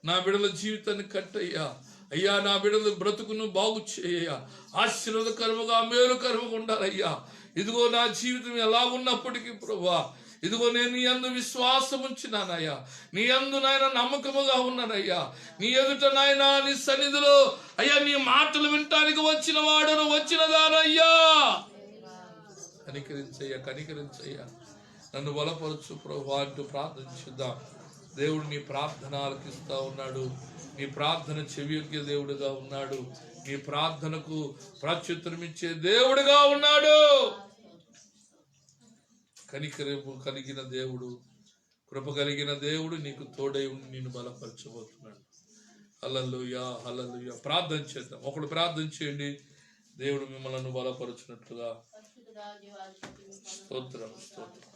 నా బిడ్డల జీవితాన్ని కట్టయ్యా. అయ్యా, నా బిడ్డల బ్రతుకును బాగు చేయ్యా, ఆశీర్వాదకరముగా మేలుకరముగా ఉండాలయ్యా. ఇదిగో నా జీవితం ఎలాగున్నప్పటికీ ప్రభువా, ఇదిగో నేను నీ యందు విశ్వాసం ఉంచినానయ్యా, నీ యందు నాయన నమ్మకముగా ఉన్నానయ్యా. నీ ఎదుట నాయన నీ సన్నిధిలో అయ్యా నీ మాటలు వినటానికి వచ్చిన వాడును, వచ్చిన దానయ్యా. కనికరించయ్యా, నన్ను బలపరచు ప్రభువా అంటూ ప్రార్థన చేద్దాం. దేవుడు నీ ప్రార్థన ఆలకిస్తా ఉన్నాడు. నీ ప్రార్థన చెవియొగ్గే దేవుడుగా ఉన్నాడు. నీ ప్రార్థనకు ప్రాచుత్యం ఇచ్చే దేవుడుగా ఉన్నాడు. కనికరము కలిగిన దేవుడు, కృప కలిగిన దేవుడు నీకు తోడై ఉండి నిన్ను బలపరచబోతున్నాడు. హల్లెలూయా, హల్లెలూయా. ప్రార్థన చేద్దాం. ఒకడు ప్రార్థన చేయండి, దేవుడు మిమ్మల్ని బలపరచున్నట్లుగా. స్తోత్రం, స్తోత్రం.